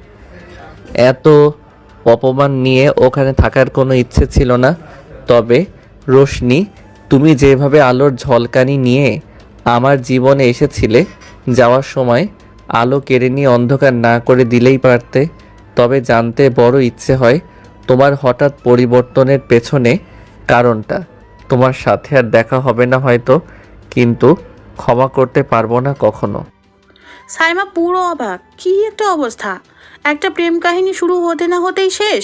এত অপমান নিয়ে ওখানে থাকার কোনো ইচ্ছে ছিল না। তবে রোশনি, তুমি যেভাবে আলোর ঝলকানি নিয়ে আমার জীবনে এসেছিলে, যাওয়ার সময় আলো কেড়ে নিয়ে অন্ধকার না করে দিলেই পারতে। তবে জানতে বড় ইচ্ছে হয় তোমার হঠাৎ পরিবর্তনের পেছনে কারণটা। তোমার সাথে আর দেখা হবে না হয়তো, কিন্তু ক্ষমা করতে পারবো না কখনো। সাইমা পুরো অবাক। কি একটা অবস্থা! একটা প্রেম কাহিনী শুরু হতে না হতেই শেষ।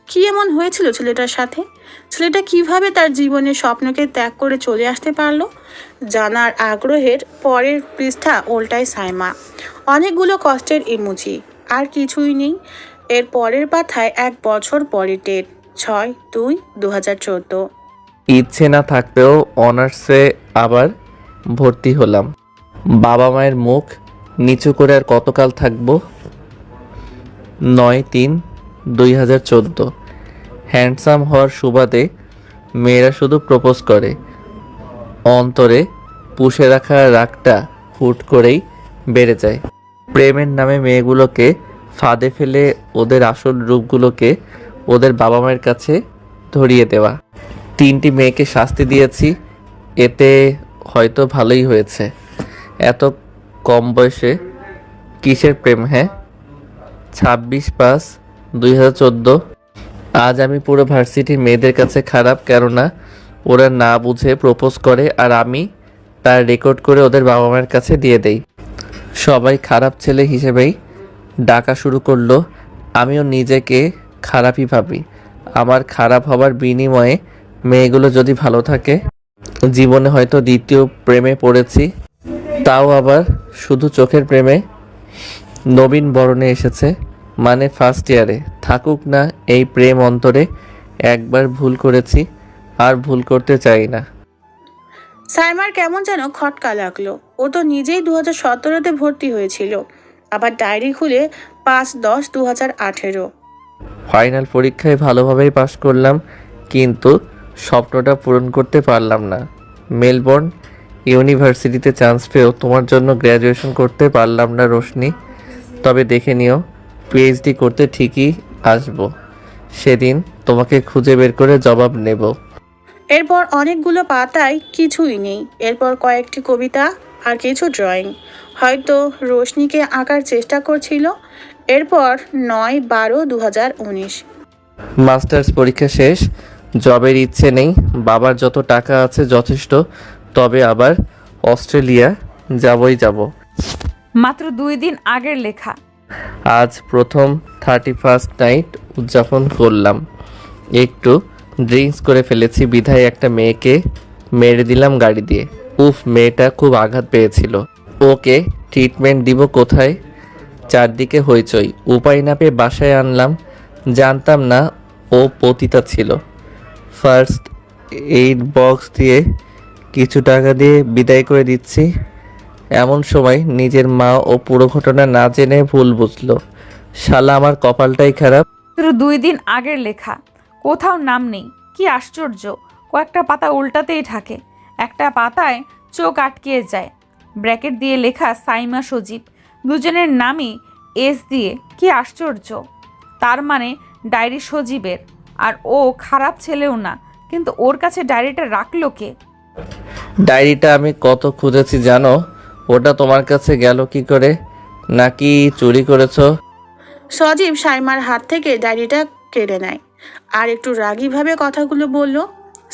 কি এমন হয়েছিল ছেলেটার সাথে? ছেলেটা কিভাবে তার জীবনের স্বপ্নকে ত্যাগ করে চলে আসতে পারলো? জানার আগ্রহের পরের পৃষ্ঠা উল্টায় সাইমা। অনেকগুলো কষ্টের ইমোজি, আর কিছুই নেই। এর পরের পাতায় 1 বছর পরের ডেট, 6/2/2014। ইচ্ছে না থাকলেও অনার্সে আবার ভর্তি হলাম। বাবা মায়ের মুখ নিচু করে আর কতকাল থাকবো? 9/3/2014। হ্যান্ডসাম হওয়ার সুবাদে মেয়েরা শুধু প্রপোজ করে। অন্তরে পুষে রাখা রাগটা হুট করেই বেড়ে যায়। প্রেমের নামে মেয়েগুলোকে ফাঁদে ফেলে ওদের আসল রূপগুলোকে ওদের বাবা মায়ের কাছে ধরিয়ে দেওয়া। 3টি মেয়েকে শাস্তি দিয়েছি, এতে হয়তো ভালোই হয়েছে। এত কম বয়সে কিসের প্রেম? হ্যাঁ, 26/5/2014। আজ আমি পুরো ভার্সিটির মেয়েদের কাছে খারাপ, কেননা ওরা না বুঝে প্রপোজ করে আর আমি তার রেকর্ড করে ওদের বাবা মায়ের কাছে দিয়ে দেই। সবাই খারাপ ছেলে হিসেবেই ডাকা শুরু করলো। আমিও নিজেকে খারাপই ভাবি। আমার খারাপ হবার বিনিময়ে মেয়েগুলো যদি ভালো থাকে। জীবনে হয়তো দ্বিতীয় প্রেমে পড়েছি, তাও আবার শুধু চোখের প্রেমে। নবীন বরণে এসেছে, মানে ফার্স্ট ইয়ারে। থাকুক না এই প্রেম অন্তরে। একবার ভুল করেছি, আর ভুল করতে চাই না। সাইমার কেমন যেন খটকা লাগলো। ও তো নিজেই 2017-তে ভর্তি হয়েছিল, আবার ডায়েরি খুলে 5/10/2018। ফাইনাল পরীক্ষায় ভালোভাবেই পাশ করলাম, কিন্তু স্বপ্নটা পূরণ করতে পারলাম না। মেলবোর্ন ইউনিভার্সিটিতে চান্স পেয়েও তোমার জন্য গ্র্যাজুয়েশন করতে পারলাম না রোশনি। তবে দেখে নিও, পিএইচডি করতে ঠিকই আসবো। সেদিন তোমাকে খুঁজে বের করে জবাব নেব। এরপর অনেকগুলো পাতায় কিছুই নেই। এরপর কয়েকটি কবিতা আর কিছু ড্রয়িং, হয়তো রোশনিকে আঁকার চেষ্টা করছিল। এরপর 9/12/2019। মাস্টার্স পরীক্ষা শেষ। জবের ইচ্ছে নেই, বাবার যত টাকা আছে যথেষ্ট। তবে আবার অস্ট্রেলিয়া যাব। মাত্র 2 দিন আগের লেখা। আজ প্রথম 31st নাইট উদযাপন করলাম। একটু ড্রিঙ্কস করে ফেলেছি বিধায় একটা মেয়েকে মেরে দিলাম গাড়ি দিয়ে। উফ, মেয়েটা খুব আঘাত পেয়েছিল। ওকে ট্রিটমেন্ট দিব কোথায়? চারদিকে হইচই। উপায় না পেয়ে বাসায় আনলাম। জানতাম না ও পতিতা ছিল। ফার্স্ট এইড বক্স দিয়ে কিছু টাকা দিয়ে বিদায় করে দিচ্ছি। এমন সময় নিজের মা ও পুরো ঘটনা না জেনে ভুল বুঝলো। শালা আমার কপালটাই খারাপ। মাত্র 2 দিন আগের লেখা। কোথাও নাম নেই, কি আশ্চর্য। কয়েকটা পাতা উল্টাতেই থাকে, একটা পাতায় চোখ আটকিয়ে যায়। ব্র্যাকেট দিয়ে লেখা সাইমা সজীব, দুজনের নামই এস দিয়ে। কি আশ্চর্য। তার মানে ডায়েরি সজীবের। আর ও খারাপ ছেলেও না, কিন্তু ওর কাছে ডায়েরিটা রাখলো কে? ডায়েরিটা আমি কত খুঁজেছি জানো? ওটা তোমার কাছে গেল কি করে? নাকি চুরি করেছো? সজীব সাইমার হাত থেকে ডায়েরিটা কেড়ে নেয় আর একটু রাগীভাবে কথাগুলো বলল।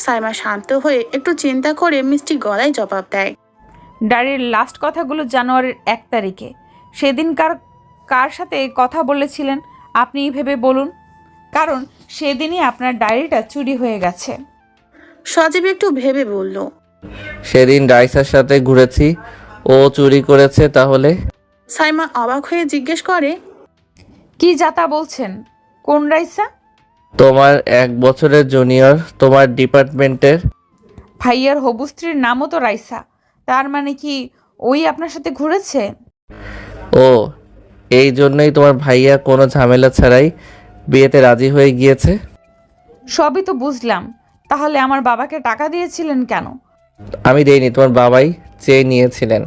সাইমা শান্ত হয়ে একটু চিন্তা করে মিষ্টি গলায় জবাব দেয়। ডায়েরির লাস্ট কথাগুলো জানুয়ারির 1 তারিখে। সেদিন কার সাথে কথা বলেছিলেন আপনিই ভেবে বলুন, কারণ সেদিনই আপনার ডায়েরিটা চুরি হয়ে গেছে। সজীব একটু ভেবে বলল। সেদিন রাইসার সাথে ঘুরেছি, ও চুরি করেছে তাহলে? সাইমা অবাক হয়ে জিজ্ঞেস করে। কি যাতা বলছেন? কোন রাইসা? তোমার 1 বছরের জুনিয়র, তোমার ডিপার্টমেন্টের। ভাইয়ার হবু স্ত্রীর নামও তো রাইসা। তার মানে কি ওই আপনার সাথে ঘুরেছে? ও, এই জন্যই তোমার ভাইয়া কোনো ঝামেলা ছাড়াই বিয়েতে রাজি হয়ে গিয়েছে? সবই তো বুঝলাম, তাহলে আমার বাবাকে টাকা দিয়েছিলেন কেন? আমি দেইনি, তোমার বাবাই চেয়ে নিয়েছিলেন।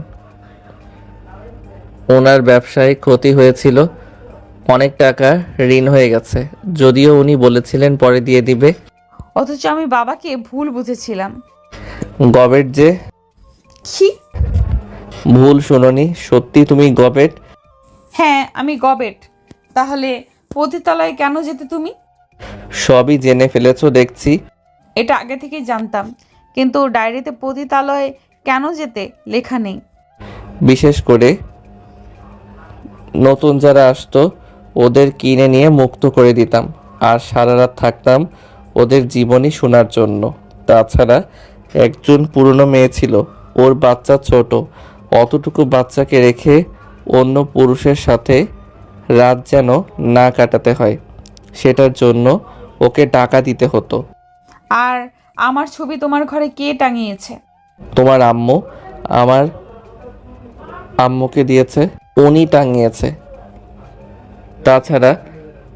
ওনার ব্যবসায় ক্ষতি হয়েছিল, অনেক টাকা ঋণ হয়ে গেছে। যদিও উনি বলেছিলেন পরে দিয়ে দিবে। অথচ আমি বাবাকে ভুল বুঝেছিলাম। গবেট যে। কি? ভুল শুনোনি, সত্যি তুমি গবেট। হ্যাঁ, আমি গবেট। তাহলে পতিতালয়ে কেন যেতে তুমি? সবই জেনে ফেলেছো দেখছি। এটা আগে থেকেই জানতাম, কিন্তু ডায়েরিতে পতিতালয়ে কেন যেতে লেখা নেই। বিশেষ করে নতুন যারা আসতো ওদের কিনে নিয়ে মুক্ত করে দিতাম, আর সারা রাত থাকতাম ওদের জীবনী শোনার জন্য। তাছাড়া একজন পুরনো মেয়ে ছিল, ওর বাচ্চা ছোট। অতটুকু বাচ্চাকে রেখে অন্য পুরুষের সাথে রাত যেন না কাটাতে হয়, সেটার জন্য ওকে টাকা দিতে হতো। আর আমার ছবি তোমার ঘরে কে টাঙিয়েছে? তোমার আম্মু। আমার আম্মুকে দিয়েছে, উনি টাঙিয়েছে। তাছাড়া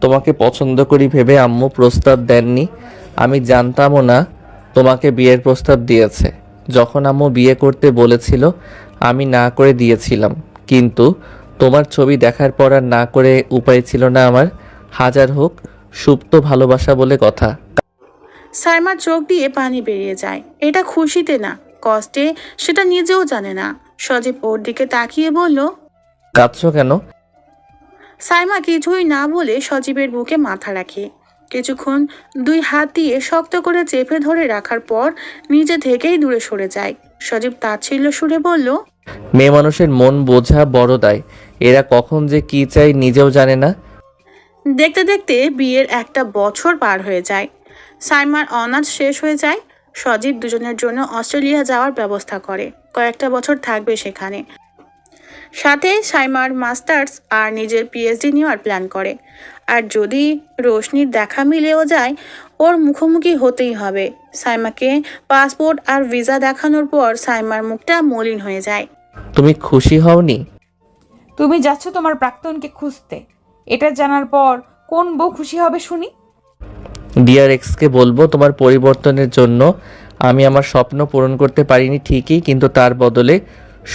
তোমাকে পছন্দ করি ভেবে আম্মু প্রস্তাব দেননি। আমি জানতামও না তোমাকে বিয়ের প্রস্তাব দিয়েছে। যখন আম্মু বিয়ে করতে বলেছিল আমি না করে দিয়েছিলাম, কিন্তু তোমার ছবি দেখার পর আর না করে উপায় ছিল না আমার। হাজার হোক সুপ্ত ভালোবাসা বলে কথা। সাইমার চোখ দিয়ে পানি বেরিয়ে যায়। এটা খুশিতে না, কষ্টে, সেটা নিজেও জানে না। সজীব ওর দিকে তাকিয়ে বলল। কাঁদছো কেন? সাইমা কিছুই না বলে সজীবের বুকে মাথা রাখে। কিছুক্ষণ 2 হাত দিয়ে শক্ত করে চেপে ধরে রাখার পর নিজে থেকেই দূরে সরে যায়। সজীব তাচ্ছিল্য সুরে বলল। মেয়ে মানুষের মন বোঝা বড় দায়। এরা কখন যে কি চাই নিজেও জানে না। দেখতে দেখতে বিয়ের একটা বছর পার হয়ে যায়। সাইমার অনার্স শেষ হয়ে যায়। সজীব দুজনের জন্য অস্ট্রেলিয়া যাওয়ার ব্যবস্থা করে, কয়েকটা বছর থাকবে সেখানে। সাথে সাইমার মাস্টার্স আর নিজের পিএইচডি নেওয়ার প্ল্যান করে। আর যদি রোশনির দেখা মিলেও যায়, ওর মুখোমুখি হতেই হবে। সাইমাকে পাসপোর্ট আর ভিসা দেখানোর পর সাইমার মুখটা মলিন হয়ে যায়। তুমি খুশি হওনি? তুমি যাচ্ছ তোমার প্রাক্তনকে খুঁজতে, এটা জানার পর কোন বউ খুশি হবে শুনি? ডিয়ার এক্সকে বলবো তোমার পরিবর্তনের জন্য আমি আমার স্বপ্ন পূরণ করতে পারিনি ঠিকই, কিন্তু তার বদলে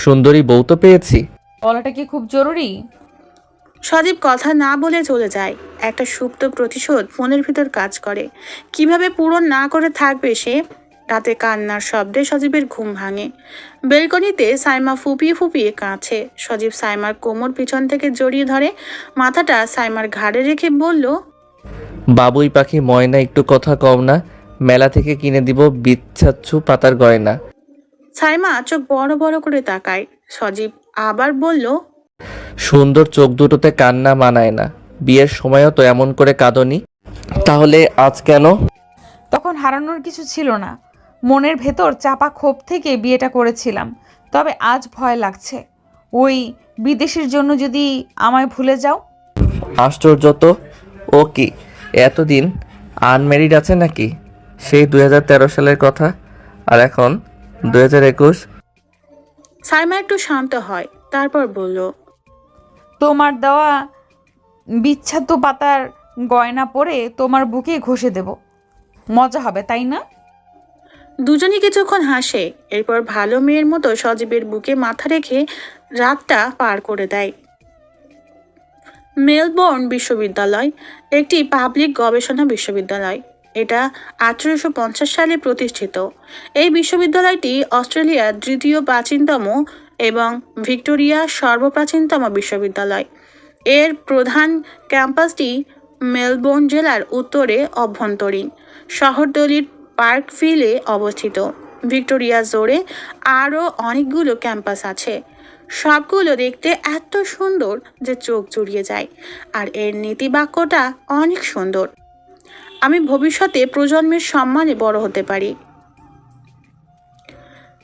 সুন্দরী বউ তো পেয়েছি। বলাটা কি খুব জরুরি? সজীব কথা না বলে চলে যায়। একটা সুপ্ত প্রতিশোধ ফোনের ভিতর কাজ করে। কিভাবে পূরণ না করে থাকবে সে? রাতে কান্নার শব্দে সজীবের ঘুম ভাঙে। বেলকনিতে সাইমা ফুপিয়ে ফুপিয়ে কাঁদছে। সজীব সাইমার কোমর পিছন থেকে জড়িয়ে ধরে, মাথাটা সাইমার ঘাড়ে রেখে বলল, বাবুই পাখি ময়না, একটু কথা কম না? মেলা থেকে কিনে দিব বিচ্ছাচ্ছু পাতার গয়না। সাইমা চোখ বড় বড় করে তাকায়। সজীব আবার বলল, সুন্দর চোখ দুটোতে কান্না মানায় না। বিয়ের সময়ও তো এমন করে কাঁদনি, তাহলে আজ কেন? তখন হারানোর কিছু ছিল না, মনের ভেতর চাপা ক্ষোভ থেকে বিয়েটা করেছিলাম। তবে আজ ভয় লাগছে, ওই বিদেশের জন্য যদি আমায় ভুলে যাও। আশ্চর্য তো, ও কি এতদিন আনম্যারিড আছে নাকি? সেই 2013 সালের কথা, আর এখন 2021। সাইমা একটু শান্ত হয়, তারপর বলল, তোমার দেওয়া বিচ্ছাদ্য পাতার গয়না পরে তোমার বুকে ঘষে দেব, মজা হবে তাই না? দুজনই কিছুক্ষণ হাসে। এরপর ভালো মেয়ের মতো সজীবের বুকে মাথা রেখে রাতটা পার করে দেয়। মেলবোর্ন বিশ্ববিদ্যালয় একটি পাবলিক গবেষণা বিশ্ববিদ্যালয়। এটা 1850 সালে প্রতিষ্ঠিত। এই বিশ্ববিদ্যালয়টি অস্ট্রেলিয়ার দ্বিতীয় প্রাচীনতম এবং ভিক্টোরিয়ার সর্বপ্রাচীনতম বিশ্ববিদ্যালয়। এর প্রধান ক্যাম্পাসটি মেলবোর্ন জেলার উত্তরে অভ্যন্তরীণ শহরতলির পার্কভিলে অবস্থিত। ভিক্টোরিয়া জোরে আরও অনেকগুলো ক্যাম্পাস আছে। সবগুলো দেখতে এত সুন্দর যে চোখ জুড়িয়ে যায়। আর এর নীতিবাক্যটা অনেক সুন্দর, আমি ভবিষ্যতে প্রজন্মের সম্মানে বড় হতে পারি।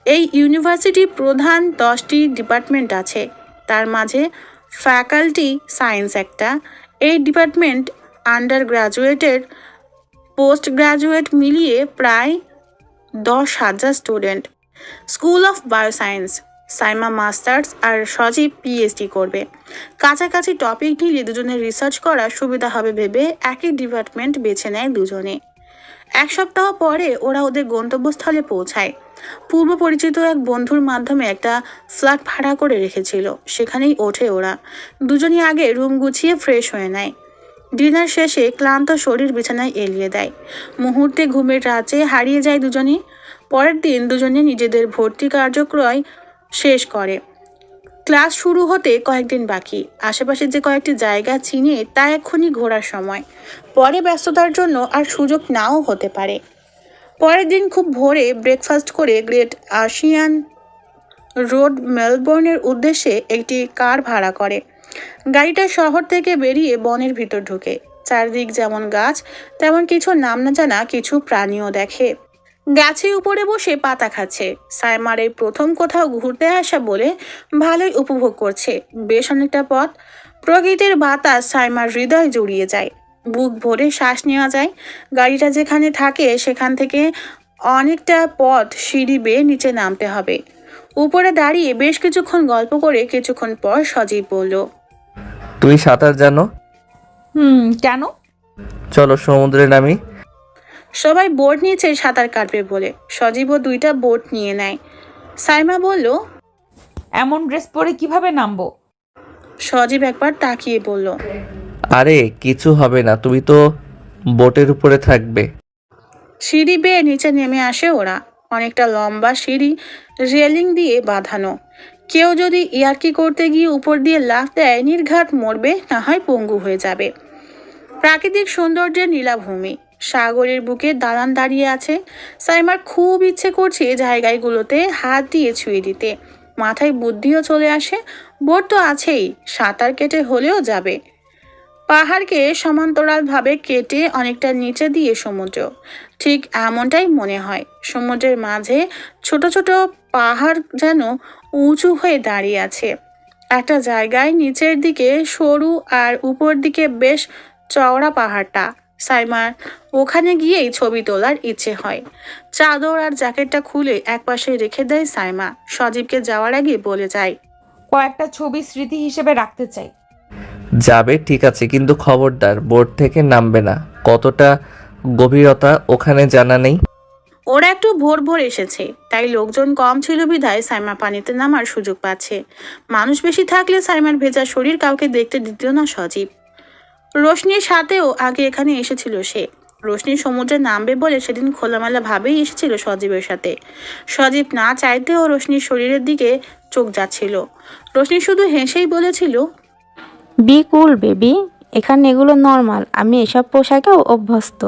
এই ইউনিভার্সিটির প্রধান 10টি ডিপার্টমেন্ট আছে, তার মাঝে ফ্যাকাল্টি সায়েন্স একটা। এই ডিপার্টমেন্ট আন্ডার গ্র্যাজুয়েটের পোস্ট গ্র্যাজুয়েট মিলিয়ে প্রায় 10,000 student. School of bioscience, Saima masters আর সজীব পিএইচডি করবে। কাছাকাছি টপিক নিলে দুজনের রিসার্চ করার সুবিধা হবে ভেবে একই ডিপার্টমেন্ট বেছে নেয় দুজনে। এক সপ্তাহ পরে ওরা ওদের গন্তব্যস্থলে পৌঁছায়। পূর্ব পরিচিত এক বন্ধুর মাধ্যমে একটা ফ্ল্যাট ভাড়া করে রেখেছিল, সেখানেই ওঠে ওরা। দুজনই আগে রুম গুছিয়ে ফ্রেশ হয়ে নেয়। ডিনার শেষে ক্লান্ত শরীর বিছানায় এলিয়ে দেয়। মুহূর্তে ঘুমের রাজ্যে হারিয়ে যায় দুজনই। পরের দিন দুজনে নিজেদের ভর্তি কার্যক্রম শেষ করে। ক্লাস শুরু হতে কয়েকদিন বাকি। আশেপাশে যে কয়েকটি জায়গা চিনে তা এক্ষুনি ঘোরার সময়, পরে ব্যস্ততার জন্য আর সুযোগ নাও হতে পারে। পরের দিন খুব ভোরে ব্রেকফাস্ট করে গ্রেট আশিয়ান রোড মেলবোর্নের উদ্দেশ্যে একটি কার ভাড়া করে। গাড়িটা শহর থেকে বেরিয়ে বনের ভিতর ঢুকে। চারদিক যেমন গাছ, তেমন কিছু নাম না জানা কিছু প্রাণীও দেখে। গাছের উপরে বসে পাতা খাচ্ছে। সাইমার এই প্রথম কোথাও ঘুরতে আসা বলে ভালোই উপভোগ করছে। বেশ অনেকটা পথ। প্রকৃতির বাতাস সাইমার হৃদয় জড়িয়ে যায়। বুক ভরে শ্বাস নেওয়া যায়। গাড়িটা যেখানে থাকে সেখান থেকে অনেকটা পথ সিঁড়ি বেয়ে নিচে নামতে হবে। উপরে দাঁড়িয়ে বেশ কিছুক্ষণ গল্প করে কিছুক্ষণ পর সজীব বলল, তুমি সাঁতার জানো? কেন? চলো সমুদ্রে নামি। সবাই বোট নিয়েছে সাঁতার কাটবে বলে। সজীবও 2টা বোট নিয়ে নেয়। সাইমা বলল, এমন ড্রেস পরে কিভাবে নামবো? সজীব একবার তাকিয়ে বলল, আরে কিছু হবে না, তুমি তো বোটের উপরে থাকবে। সিঁড়ি বেয়ে নিচে নেমে আসে ওরা। অনেকটা লম্বা সিঁড়ি, রেলিং দিয়ে বাঁধানো। কেউ যদি ইয়ার্কি করতে গিয়ে উপর দিয়ে লাফ দেয় নির্ঘাত মরবে, না হয় পঙ্গু হয়ে যাবে। প্রাকৃতিক সৌন্দর্যের নীলাভূমি, সাগরের বুকে দালান দাঁড়িয়ে আছে। সাইমার খুব ইচ্ছে করছে জায়গাগুলোতে হাত দিয়ে ছুঁয়ে দিতে, মাথায় বুদ্ধিও চলে আসে। বোট তো আছেই, সাঁতার কেটে হলেও যাবে। পাহাড়কে সমান্তরালভাবে কেটে অনেকটা নিচে দিয়ে সমুদ্র, ঠিক এমনটাই মনে হয়। সমুদ্রের মাঝে ছোট ছোট পাহাড় যেন উঁচু হয়ে দাঁড়িয়ে আছে। একটা জায়গায় নিচের দিকে সরু আর উপর দিকে বেশ চওড়া পাহাড়টা। সাইমার ওখানে গিয়েই ছবি তোলার ইচ্ছে হয়। চাদর আর জ্যাকেটটা খুলে একপাশে রেখে দেয় সাইমা। সজীবকে যাওয়ার আগে বলে যায়, কয়েকটা ছবি স্মৃতি হিসেবে রাখতে চাই। যাবে ঠিক আছে, কিন্তু খবরদার বোট থেকে নামবে না। কতটা গভীরতা ওখানে জানা নেই। ওরা একটু ভোর ভোর এসেছে, তাই লোকজন কম ছিল বিধায় সাইমা পানিতে নামার সুযোগ পাচ্ছে। মানুষ বেশি থাকলে সাইমার ভেজা শরীর কাউকে দেখতে দিত না সজীব। রোশনির সাথেও আগে এখানে এসেছিল সে। রোশনি সমুদ্রে নামবে বলে সেদিন খোলামেলা ভাবেই এসেছিল সজীবের সাথে। সজীব না চাইতেও রোশনির শরীরের দিকে চোখ যাচ্ছিল। রোশনি শুধু হেসেই বলেছিল, বি কুল বেবি, এখানে এগুলো নর্মাল, আমি এসব পোশাকেও অভ্যস্ত।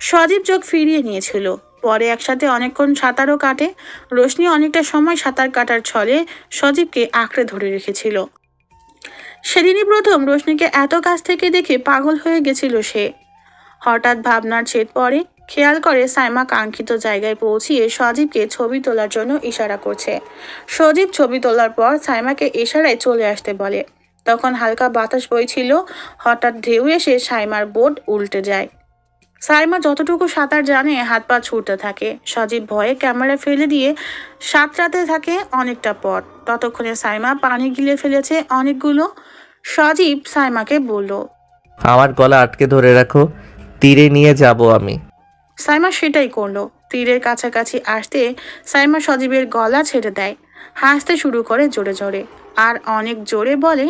সজীব চোখ ফিরিয়ে নিয়েছিল। পরে একসাথে অনেকক্ষণ সাঁতারও কাটে। রোশনি অনেকটা সময় সাঁতার কাটার ছলে সজীবকে আঁকড়ে ধরে রেখেছিল। সেদিনই প্রথম রোশনিকে এত কাছ থেকে দেখে পাগল হয়ে গেছিল সে। হঠাৎ ভাবনার ছেদ পড়ে। খেয়াল করে সাইমা কাঙ্ক্ষিত জায়গায় পৌঁছিয়ে সজীবকে ছবি তোলার জন্য ইশারা করছে। সজীব ছবি তোলার পর সাইমাকে ইশারায় চলে আসতে বলে। তখন হালকা বাতাস বইছিল। হঠাৎ ঢেউ এসে সাইমার বোট উল্টে যায়। সাইমা যতটুকু সাঁতার জানে হাত পা ছুটতে থাকে। সজীব ভয়ে ক্যামেরা ফেলে দিয়ে সাঁতরাতে থাকে অনেকটা পথ। ততক্ষণে সাইমা পানি গিলে ফেলেছে অনেকগুলো। সজীব সাইমাকে বলল, আমার গলা আটকে ধরে রাখো, তীরে নিয়ে যাব আমি। সাইমা সেটাই করলো। তীরের কাছাকাছি আসতে সাইমা সজীবের গলা ছেড়ে দেয়। হাসতে শুরু করে জোরে জোরে, আর অনেক জোরে বলে,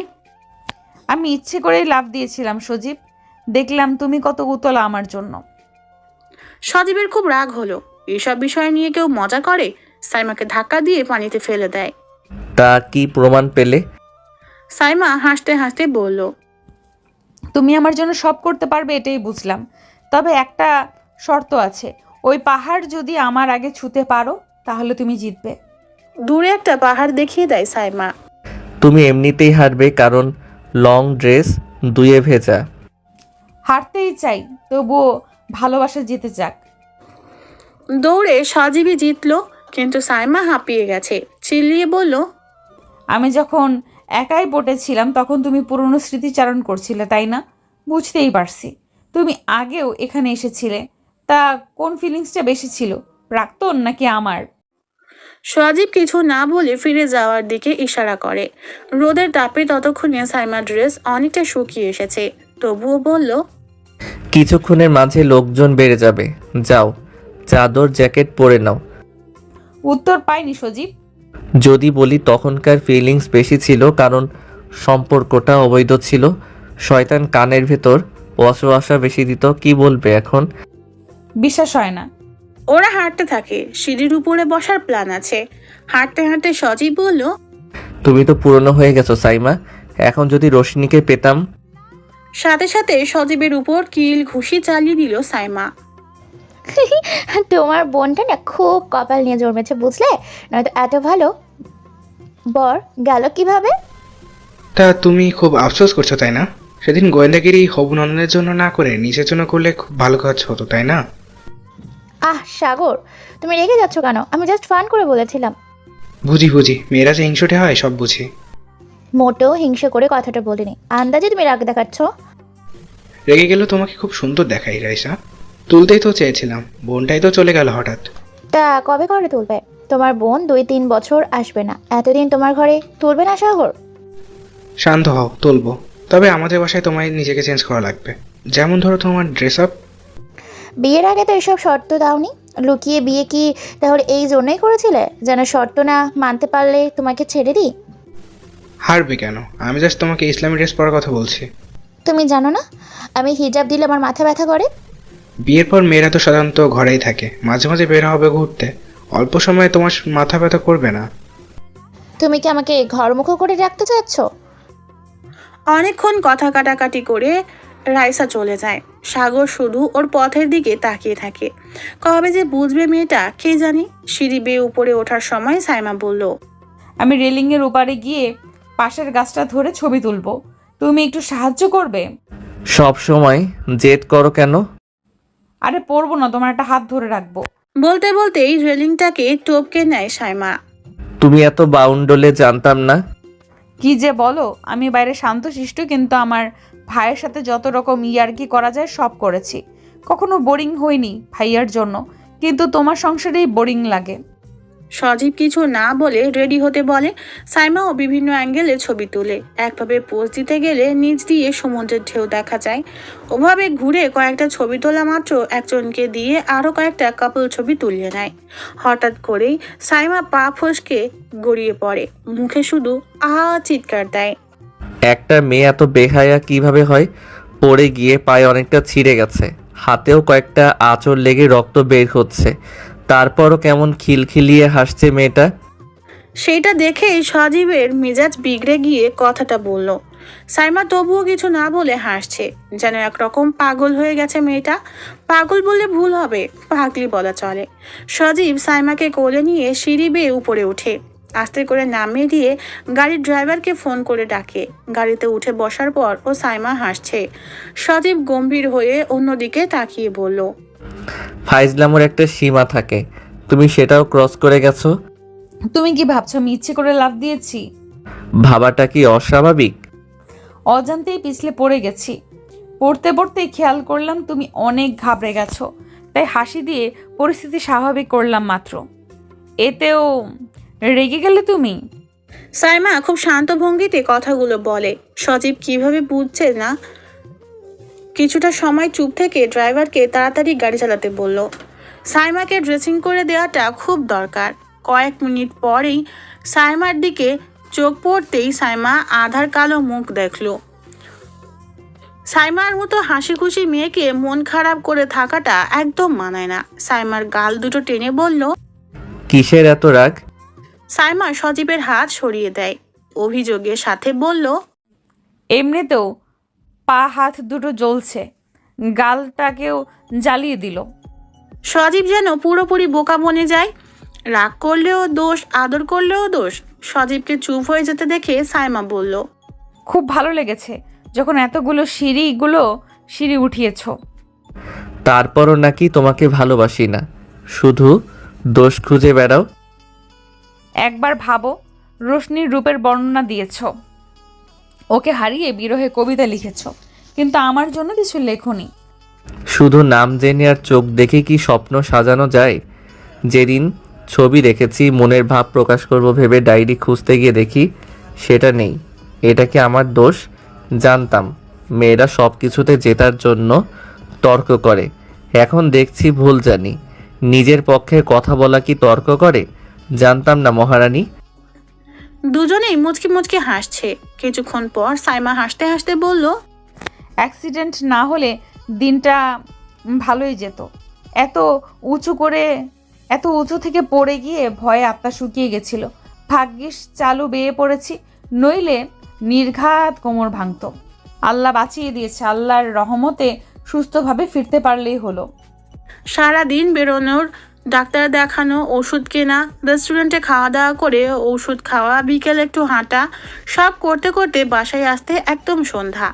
আমি ইচ্ছে করেই লাফ দিয়েছিলাম সজীব, দেখলাম তুমি কত উতলা আমার জন্য। সজীবের খুব রাগ হলো। এসব বিষয় নিয়ে কেউ মজা করে? সাইমাকে ধাক্কা দিয়ে পানিতে ফেলে দেয়। তা কি প্রমাণ পেলে? সাইমা হাসতে হাসতে বলল, তুমি আমার জন্য সব করতে পারবে এটাই বুঝলাম, তবে একটা শর্ত আছে, ওই পাহাড় যদি আমার আগে ছুঁতে পারো তাহলে তুমি জিতবে। দূরে একটা পাহাড় দেখিয়ে দেয় সাইমা। তুমি এমনিতেই হারবে, কারণ লং ড্রেস ধুয়ে ভেজা। হারতেই চাই, তবুও ভালোবাসা জিতে যাক। দৌড়ে সজীবই জিতলো, কিন্তু সাইমা হাঁপিয়ে গেছে। চিল্লিয়ে বলল, আমি যখন একাই বোটে ছিলাম তখন তুমি পুরনো স্মৃতিচারণ করছিলে, তাই না? বুঝতেই পারছি। তুমি আগেও এখানে এসেছিলে, তা কোন ফিলিংসটা বেশি ছিল, প্রাক্তন নাকি আমার? সজীব কিছু না বলে ফিরে যাওয়ার দিকে ইশারা করে। রোদের তাপে ততক্ষণে সাইমার ড্রেস অনেকটা শুকিয়ে এসেছে, তবুও বলল, কিছুক্ষণের মাঝে লোকজন বেড়ে যাবে, যাও চাদর জ্যাকেট পরে নাও। উত্তর পাইনি সজীব। যদি বলি তখনকার ফিলিংস বেশি ছিল, কারণ সম্পর্কটা অবৈধ ছিল। শয়তান কানের ভেতর ওয়াসওয়াসা বেশি দিত। কি বলবে এখন? বিশ্বাস হয় না। ওরা হাঁটতে থাকে। সিঁড়ির উপরে বসার প্ল্যান আছে। হাঁটতে হাঁটতে সজীব বলল, তুমি তো পুরনো হয়ে গেছো সাইমা, এখন যদি রোশনিকে পেতাম। সাথে সাথে সজীবের উপর কিল ঘুষি চালিয়ে দিল সাইমা। তোমার বোনটা না খুব কপাল নিয়ে জন্মেছে, বুঝলে? নয়তো এত ভালো বর গেল কিভাবে? তা তুমি খুব আফসোস করছো তাই না? সেদিন গোয়েন্দাগিরি হবু নন্দনের জন্য না করে নিজের জন্য করলে খুব ভালো কাজ হতো, তাই না? আহ সাগর, তুমি রেগে যাচ্ছ কেন? আমি জাস্ট ফান করে বলেছিলাম। বুঝি বুঝি, মেয়েরা যে হিংসুটে হয় সব বুঝি। মোটেও হিংসে করে কথাটা বলিনি, আন্দাজে তুমি রাগ দেখাচ্ছ। রেগে গেলেও তোমাকে খুব সুন্দর দেখাই রাইসা। তুলতেই তো চেয়েছিলাম, বোনটাই তো চলে গেল হঠাৎ। তা কবে করে তুলবে? তোমার বোন 2-3 বছর আসবে না, এতদিন তোমার ঘরে তুলবে না সাগর? শান্ত হও, তুলবো। তবে আমাদের বাসায় তোমায় নিজেকে চেঞ্জ করা লাগবে। যেমন ধরো তোমার ড্রেস আপ। বিয়ের আগে তো এসব শর্ত দাওনি। লুকিয়ে বিয়ে কি তাহলে এই জন্যই করেছিলে, যেন শর্ত না মানতে পারলে তোমাকে ছেড়ে দিই? হারবে কেন? আমি জাস্ট তোমাকে ইসলামী ড্রেস পরার কথা বলছি। তুমি জানো না আমি হিজাব দিলে আমার মাথা ব্যথা করে? বিয়ের পর মেয়েরা তো সাধারণত ঘরেই থাকে, মাঝে মাঝে বের হবে ঘুরতে। অল্প সময়ে তোমার মাথা ব্যথা করবে না। তুমি কি আমাকে ঘরমুখো করে রাখতে চাচ্ছ? অনেকক্ষণ কথা কাটাকাটি করে রাইসা চলে যায়। সাগর শুধু ওর পথের দিকে তাকিয়ে থাকে। কবে যে বুঝবে মেয়েটা কে জানি। সিঁড়ি বেয়ে উপরে ওঠার সময় সাইমা বলল, আমি রেলিংয়ের ওপারে গিয়ে পাশের গাছটা ধরে ছবি তুলবো, তুমি একটু সাহায্য করবে? সব সময় জেদ করো কেন? আরে পড়বো না, তোমার একটা হাত ধরে রাখবো। বলতে বলতেই রেলিংটাকে টপকে নেয় সাইমা। তুমি এত বাউন্ডলে জানতাম না। কি যে বলো, আমি বাইরে শান্তশিষ্ট, কিন্তু আমার ভাইয়ের সাথে যত রকম ইয়ার্কি করা যায় সব করেছি। কখনো বোরিং হয়নি ভাইয়ার জন্য, কিন্তু তোমার সংসারেই বোরিং লাগে। সজীব কিছু না বলে রেডি হতে বলে। সাইমাও বিভিন্ন অ্যাঙ্গেলে ছবি তুলে। একভাবে পোজ দিতে গেলে নিচ দিয়ে সমুদ্রের ঢেউ দেখা যায়। ওভাবে ঘুরে কয়েকটা ছবি তোলা মাত্র একজনকে দিয়ে আরও কয়েকটা কাপল ছবি তুলিয়ে নেয়। হঠাৎ করেই সাইমা পা ফসকে গড়িয়ে পড়ে, মুখে শুধু চিৎকার দেয়। একটা মেয়ে এত বেহায়া কিভাবে হয়? পড়ে গিয়ে পায়ে অনেকটা ছিঁড়ে গেছে, হাতেও কয়েকটা আঁচড় লেগে রক্ত বের হচ্ছে, তারপরও কেমন খিলখিলিয়ে হাসছে মেয়েটা। সেইটা দেখেই সজীবের মেজাজ বিগড়ে গিয়ে কথাটা বলল। সাইমা তবুও কিছু না বলে হাসছে, যেন একরকম পাগল হয়ে গেছে মেয়েটা। পাগল বললে ভুল হবে, পাগলি বলা চলে। সজীব সাইমাকে কোলে নিয়ে সিঁড়ি বেয়ে উপরে ওঠে। আস্তে করে নামিয়ে দিয়ে গাড়ির ড্রাইভারকে ফোন করে ডাকে। গাড়িতে উঠে বসার পর ও সাইমা হাসছে। সজীব গম্ভীর হয়ে অন্যদিকে তাকিয়ে বলল, ফাইজলামোর একটা সীমা থাকে, তুমি সেটাও ক্রস করে গেছো। তুমি কি ভাবছো আমি ইচ্ছে করে লাফ দিয়েছি? ভাবাটা কি অস্বাভাবিক? অজান্তেই পিছলে পড়ে গেছি। পড়তে পড়তে খেয়াল করলাম তুমি অনেক ঘাবড়ে গেছো, তাই হাসি দিয়ে পরিস্থিতি স্বাভাবিক করলাম মাত্র। এতেও রেগে গেলে তুমি? সাইমা খুব শান্ত ভঙ্গিতে কথাগুলো বলে। সজীব কিভাবে বুঝছে না, কিছুটা সময় চুপ থেকে ড্রাইভারকে তাড়াতাড়ি গাড়ি চালাতে বলল। সাইমাকে ড্রেসিং করে দেওয়াটা খুব দরকার। কয়েক মিনিট পরেই সাইমার দিকে চোখ পড়তেই সাইমা আধার কালো মুখ দেখল। সাইমার মতো হাসি খুশি মেয়েকে মন খারাপ করে থাকাটা একদম মানায় না। সাইমার গাল দুটো টেনে বলল, কিসের এত রাগ? সাইমা সজীবের হাত সরিয়ে দেয়, অভিযোগের সাথে বলল, এমনিতেও পা হাত দুটো জ্বলছে, গালটাকেও জ্বালিয়ে দিল। সজীব যেন পুরোপুরি বোকা বনে যায়। রাগ করলেও দোষ, আদর করলেও দোষ। সজীবকে চুপ হয়ে যেতে দেখে সাইমা বলল, খুব ভালো লেগেছে যখন এতগুলো সিঁড়ি উঠিয়েছ। তারপরও নাকি তোমাকে ভালোবাসি না, শুধু দোষ খুঁজে বেড়াও। একবার ভাবো, রোশনির রূপের বর্ণনা দিয়েছ, ওকে হারিয়ে বিরহে কবিতা লিখেছ, কিন্তু আমার জন্য কিছু লেখনি। শুধু নাম জেনে আর চোখ দেখে কি স্বপ্ন সাজানো যায়? যেদিন ছবি রেখেছি মনের ভাব প্রকাশ করব ভেবে ডায়েরি খুঁজতে গিয়ে দেখি সেটা নেই। এটা কি আমার দোষ? জানতাম মেয়েরা সব কিছুতে জেতার জন্য তর্ক করে, এখন দেখছি ভুল জানি। নিজের পক্ষে কথা বলা কি তর্ক করে? জানতাম না মহারানী। দুজনেই মুচকি মুচকি হাসছে। কিছুক্ষণ পর সাইমা হাসতে হাসতে বলল, অ্যাক্সিডেন্ট না হলে দিনটা ভালোই যেত। এত উঁচু থেকে পড়ে গিয়ে ভয়ে আত্মা শুকিয়ে গেছিল। ভাগ্যিস চালু বেয়ে পড়েছি, নইলে নির্ঘাত কোমর ভাঙত। আল্লাহ বাঁচিয়ে দিয়েছে, আল্লাহর রহমতে সুস্থভাবে ফিরতে পারলেই হলো। সারাদিন বেরোনোর, ডাক্তার দেখানো, ওষুধ কেনা, রেস্টুরেন্টে খাওয়া দাওয়া করে ওষুধ খাওয়া, বিকেলে একটু হাঁটা, সব করতে করতে বাসায় আসতে একদম সন্ধ্যা।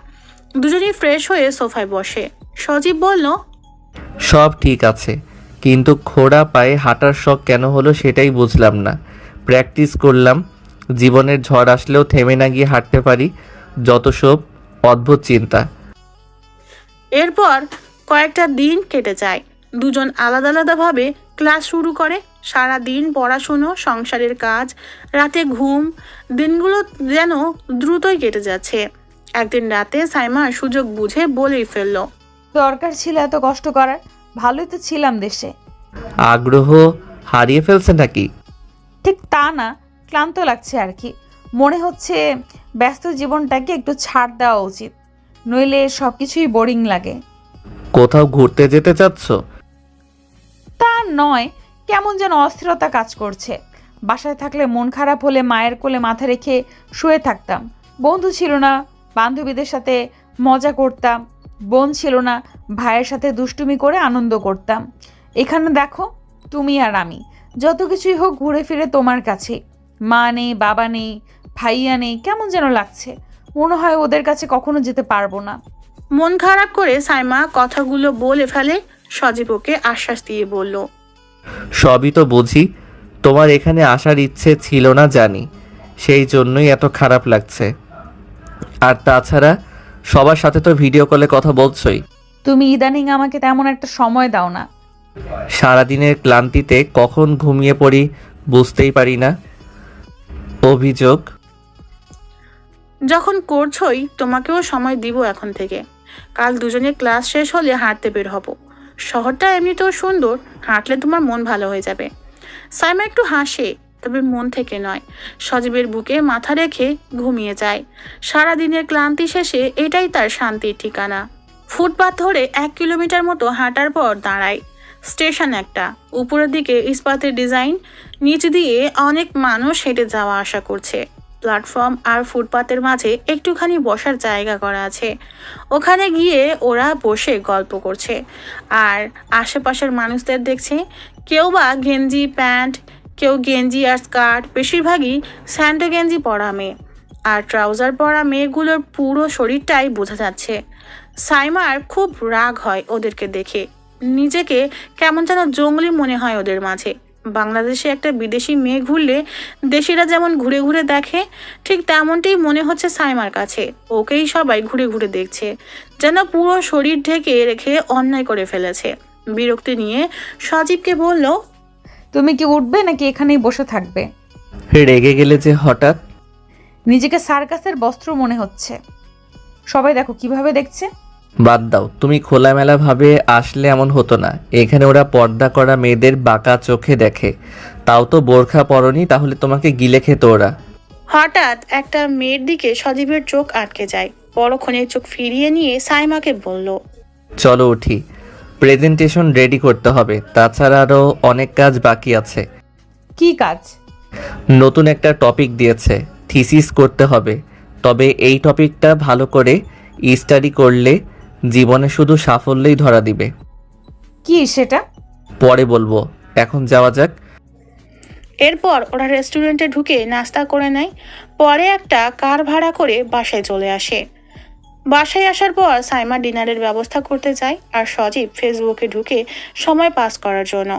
দুজনেই ফ্রেশ হয়ে সোফায় বসে। সজীব বলল, সব ঠিক আছে, কিন্তু খোড়া পায়ে হাঁটার শখ কেন হলো সেটাই বুঝলাম না। প্র্যাকটিস করলাম, জীবনের ঝড় আসলেও থেমে না গিয়ে হাঁটতে পারি। যত সব অদ্ভুত চিন্তা। এরপর কয়েকটা দিন কেটে যায়। দুজন আলাদা আলাদাভাবে ক্লাস শুরু করে। সারা দিন পড়াশুনো, সংসারের কাজ, রাতে ঘুম, দিনগুলো যেন দ্রুতই কেটে যাচ্ছে। একদিন রাতে সাইমা সুযোগ বুঝে বলেই ফেলল, দরকার ছিল এত কষ্ট করার? ভালোই তো ছিলাম দেশে। আগ্রহ হারিয়ে ফেলছে নাকি? ঠিক তা না, ক্লান্ত লাগছে আর কি। মনে হচ্ছে ব্যস্ত জীবনটাকে একটু ছাড় দেওয়া উচিত, নইলে সব কিছুই বোরিং লাগে। কোথাও ঘুরতে যেতে চাচ্ছ? তা নয়, কেমন যেন অস্থিরতা কাজ করছে। বাসায় থাকলে মন খারাপ হলে মায়ের কোলে মাথা রেখে শুয়ে থাকতাম। বন্ধু ছিল না, বান্ধবীদের সাথে মজা করতাম। বোন ছিল না, ভাইয়ের সাথে দুষ্টুমি করে আনন্দ করতাম। এখানে দেখো, তুমি আর আমি, যত কিছুই হোক ঘুরে ফিরে তোমার কাছে। মা নেই, বাবা নেই, ভাইয়া নেই, কেমন যেন লাগছে। মনে হয় ওদের কাছে কখনো যেতে পারবো না। মন খারাপ করে সাইমা কথাগুলো বলে ফেলে। সজীব ওকে আশ্বাস দিয়ে বলল, সবই তো বুঝি, তোমার এখানে আসার ইচ্ছে ছিল না জানি, সেই জন্যই এত খারাপ লাগছে। আর তাছাড়া সবার সাথে তো ভিডিও কলে কথা বলছোই। তুমি ইদানিং আমাকে তেমন একটা সময় দাও না। সারাদিনের ক্লান্তিতে কখন ঘুমিয়ে পড়ি বুঝতেই পারি না। অভিযোগ যখন করছোই তোমাকেও সময় দিব এখন থেকে। কাল দুজনে ক্লাস শেষ হলে হাঁটতে বের হব। শহরটা এমনিতেও সুন্দর, হাঁটলে তোমার মন ভালো হয়ে যাবে। সাইমা একটু হাসে, তবে মন থেকে নয়। সজীবের বুকে মাথা রেখে ঘুমিয়ে যায়। সারাদিনের ক্লান্তি শেষে এটাই তার শান্তির ঠিকানা। ফুটপাথ ধরে 1 কিলোমিটার মতো হাঁটার পর দাঁড়ায়। স্টেশন একটা, উপরের দিকে ইস্পাতের ডিজাইন, নিচ দিয়ে অনেক মানুষ হেঁটে যাওয়া আসা করছে। প্ল্যাটফর্ম আর ফুটপাতের মাঝে একটুখানি বসার জায়গা করা আছে। ওখানে গিয়ে ওরা বসে গল্প করছে আর আশেপাশের মানুষদের দেখছে। কেউ বা গেঞ্জি প্যান্ট, কেউ গেঞ্জি আর স্কার্ট, বেশিরভাগই স্যান্ডো গেঞ্জি পরা মেয়ে। আর ট্রাউজার পরা মেয়েগুলোর পুরো শরীরটাই বোঝা যাচ্ছে। সাইমার খুব রাগ হয় ওদেরকে দেখে। নিজেকে কেমন যেন জঙ্গলি মনে হয় ওদের মাঝে। বাংলাদেশে একটা বিদেশি মেয়ে ঘুরলে দেশিরা যেমন ঘুরে ঘুরে দেখে, ঠিক তেমনটাই মনে হচ্ছে সাইমার কাছে। ওকেই সবাই ঘুরে ঘুরে দেখছে, যেন পুরো শরীর ঢেকে রেখে অন্যায় করে ফেলেছে। বিরক্তি নিয়ে সজীবকে বলল, তুমি কি উঠবে নাকি এখানেই বসে থাকবে? রেগে গেলে যে হঠাৎ? নিজেকে সার্কাসের বস্ত্র মনে হচ্ছে। সবাই দেখো কিভাবে দেখছে। বাদ দাও, তুমি খোলামেলা ভাবে আসলে এমন হতো না। এখানে ওরা পর্দা করা মেয়েদের বাঁকা চোখে দেখে, তাও তো বোরখা পরনি, তাহলে তোমাকে গিলে খেত ওরা। হঠাৎ একটা মেয়ের দিকে সজীবের চোখ আটকে যায়। পরক্ষণে চোখ ফিরিয়ে নিয়ে সাইমাকে বলল, চলো উঠি, প্রেজেন্টেশন রেডি করতে হবে, তাছাড়া আরও অনেক কাজ বাকি আছে। কি কাজ? নতুন একটা টপিক দিয়েছে, থিসিস করতে হবে। তবে এই টপিকটা ভালো করে স্টাডি করলে জীবনে শুধু সাফল্যই ধরা দিবে। কি সেটা? পরে বলবো, এখন যাওয়া যাক। এরপর ওরা রেস্টুরেন্টে ঢুকে নাস্তা করে নেয়। পরে একটা কার ভাড়া করে বাসায় চলে আসে। বাসায় আসার পর সাইমা ডিনারের ব্যবস্থা করতে যায় আর সজীব ফেসবুকে ঢুকে সময় পাস করার জন্য।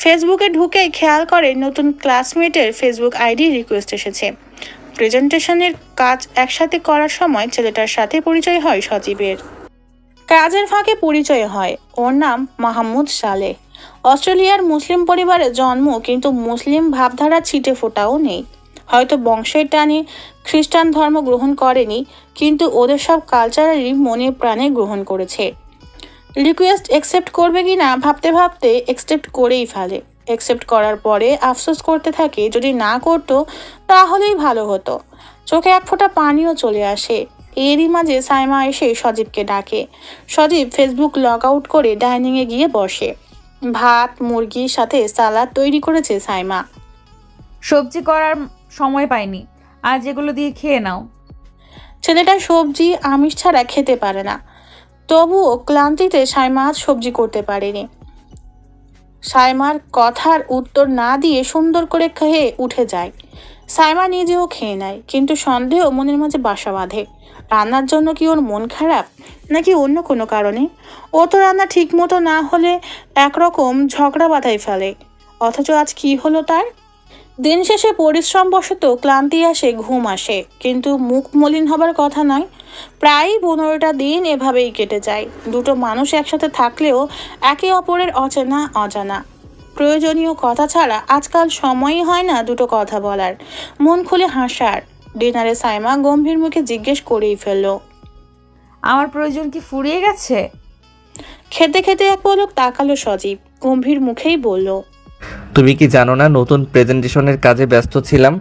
ফেসবুকে ঢুকেই খেয়াল করে নতুন ক্লাসমেটের ফেসবুক আইডি রিকোয়েস্ট এসেছে। প্রেজেন্টেশনের কাজ একসাথে করার সময় ছেলেটার সাথে পরিচয় হয় সজীবের। কাজের ফাঁকে পরিচয় হয়। ওর নাম মাহমুদ সালেহ। অস্ট্রেলিয়ার মুসলিম পরিবারে জন্ম, কিন্তু মুসলিম ভাবধারা ছিটে ফোটাও নেই। হয়তো বংশের টানে খ্রিস্টান ধর্ম গ্রহণ করেনি, কিন্তু ওদের সব কালচারারই মনে প্রাণে গ্রহণ করেছে। রিকোয়েস্ট অ্যাকসেপ্ট করবে কি না ভাবতে ভাবতে অ্যাকসেপ্ট করেই ফেলে। অ্যাকসেপ্ট করার পরে আফসোস করতে থাকে, যদি না করতো তাহলেই ভালো হতো। চোখে এক ফোঁটা পানিও চলে আসে। এরই মাঝে সাইমা এসে সজীবকে ডাকে। সজীব ফেসবুক লগ আউট করে ডাইনিংয়ে গিয়ে বসে। ভাত মুরগির সাথে সালাদ তৈরি করেছে সাইমা। সবজি করার সময় পাইনি, আজ এগুলো দিয়ে খেয়ে নাও। ছেলেটা সবজি আমিষ ছাড়া খেতে পারে না, তবুও ক্লান্তিতে সাইমা আজ সবজি করতে পারেনি। সাইমার কথার উত্তর না দিয়ে সুন্দর করে খেয়ে উঠে যায়। সাইমা নিজেও খেয়ে নেয়, কিন্তু সন্দেহ মনের মাঝে বাসা বাঁধে। রান্নার জন্য কি ওর মন খারাপ, নাকি অন্য কোনো কারণে? ও তো রান্না ঠিক মতো না হলে একরকম ঝগড়া বাঁধাই ফেলে, অথচ আজ কি হলো তার? দিন শেষে পরিশ্রমবশত ক্লান্তি আসে, ঘুম আসে, কিন্তু মুখ মলিন হবার কথা নয়। প্রায় 15টা দিন এভাবেই কেটে যায়। দুটো মানুষ একসাথে থাকলেও একে অপরের অচেনা অজানা। প্রয়োজনীয় কথা ছাড়া আজকাল সময়ই হয় না দুটো কথা বলার, মন খুলে হাসার। ডিনারে সাইমা গম্ভীর মুখে জিজ্ঞেস করেই ফেলল, আমার প্রয়োজন কি ফুরিয়ে গেছে? খেতে খেতে এক পলক তাকালো সজীব, গম্ভীর মুখেই বলল, তুমি কি জানো না নতুন প্রেজেন্টেশনের কাজে ব্যস্ত ছিলাম।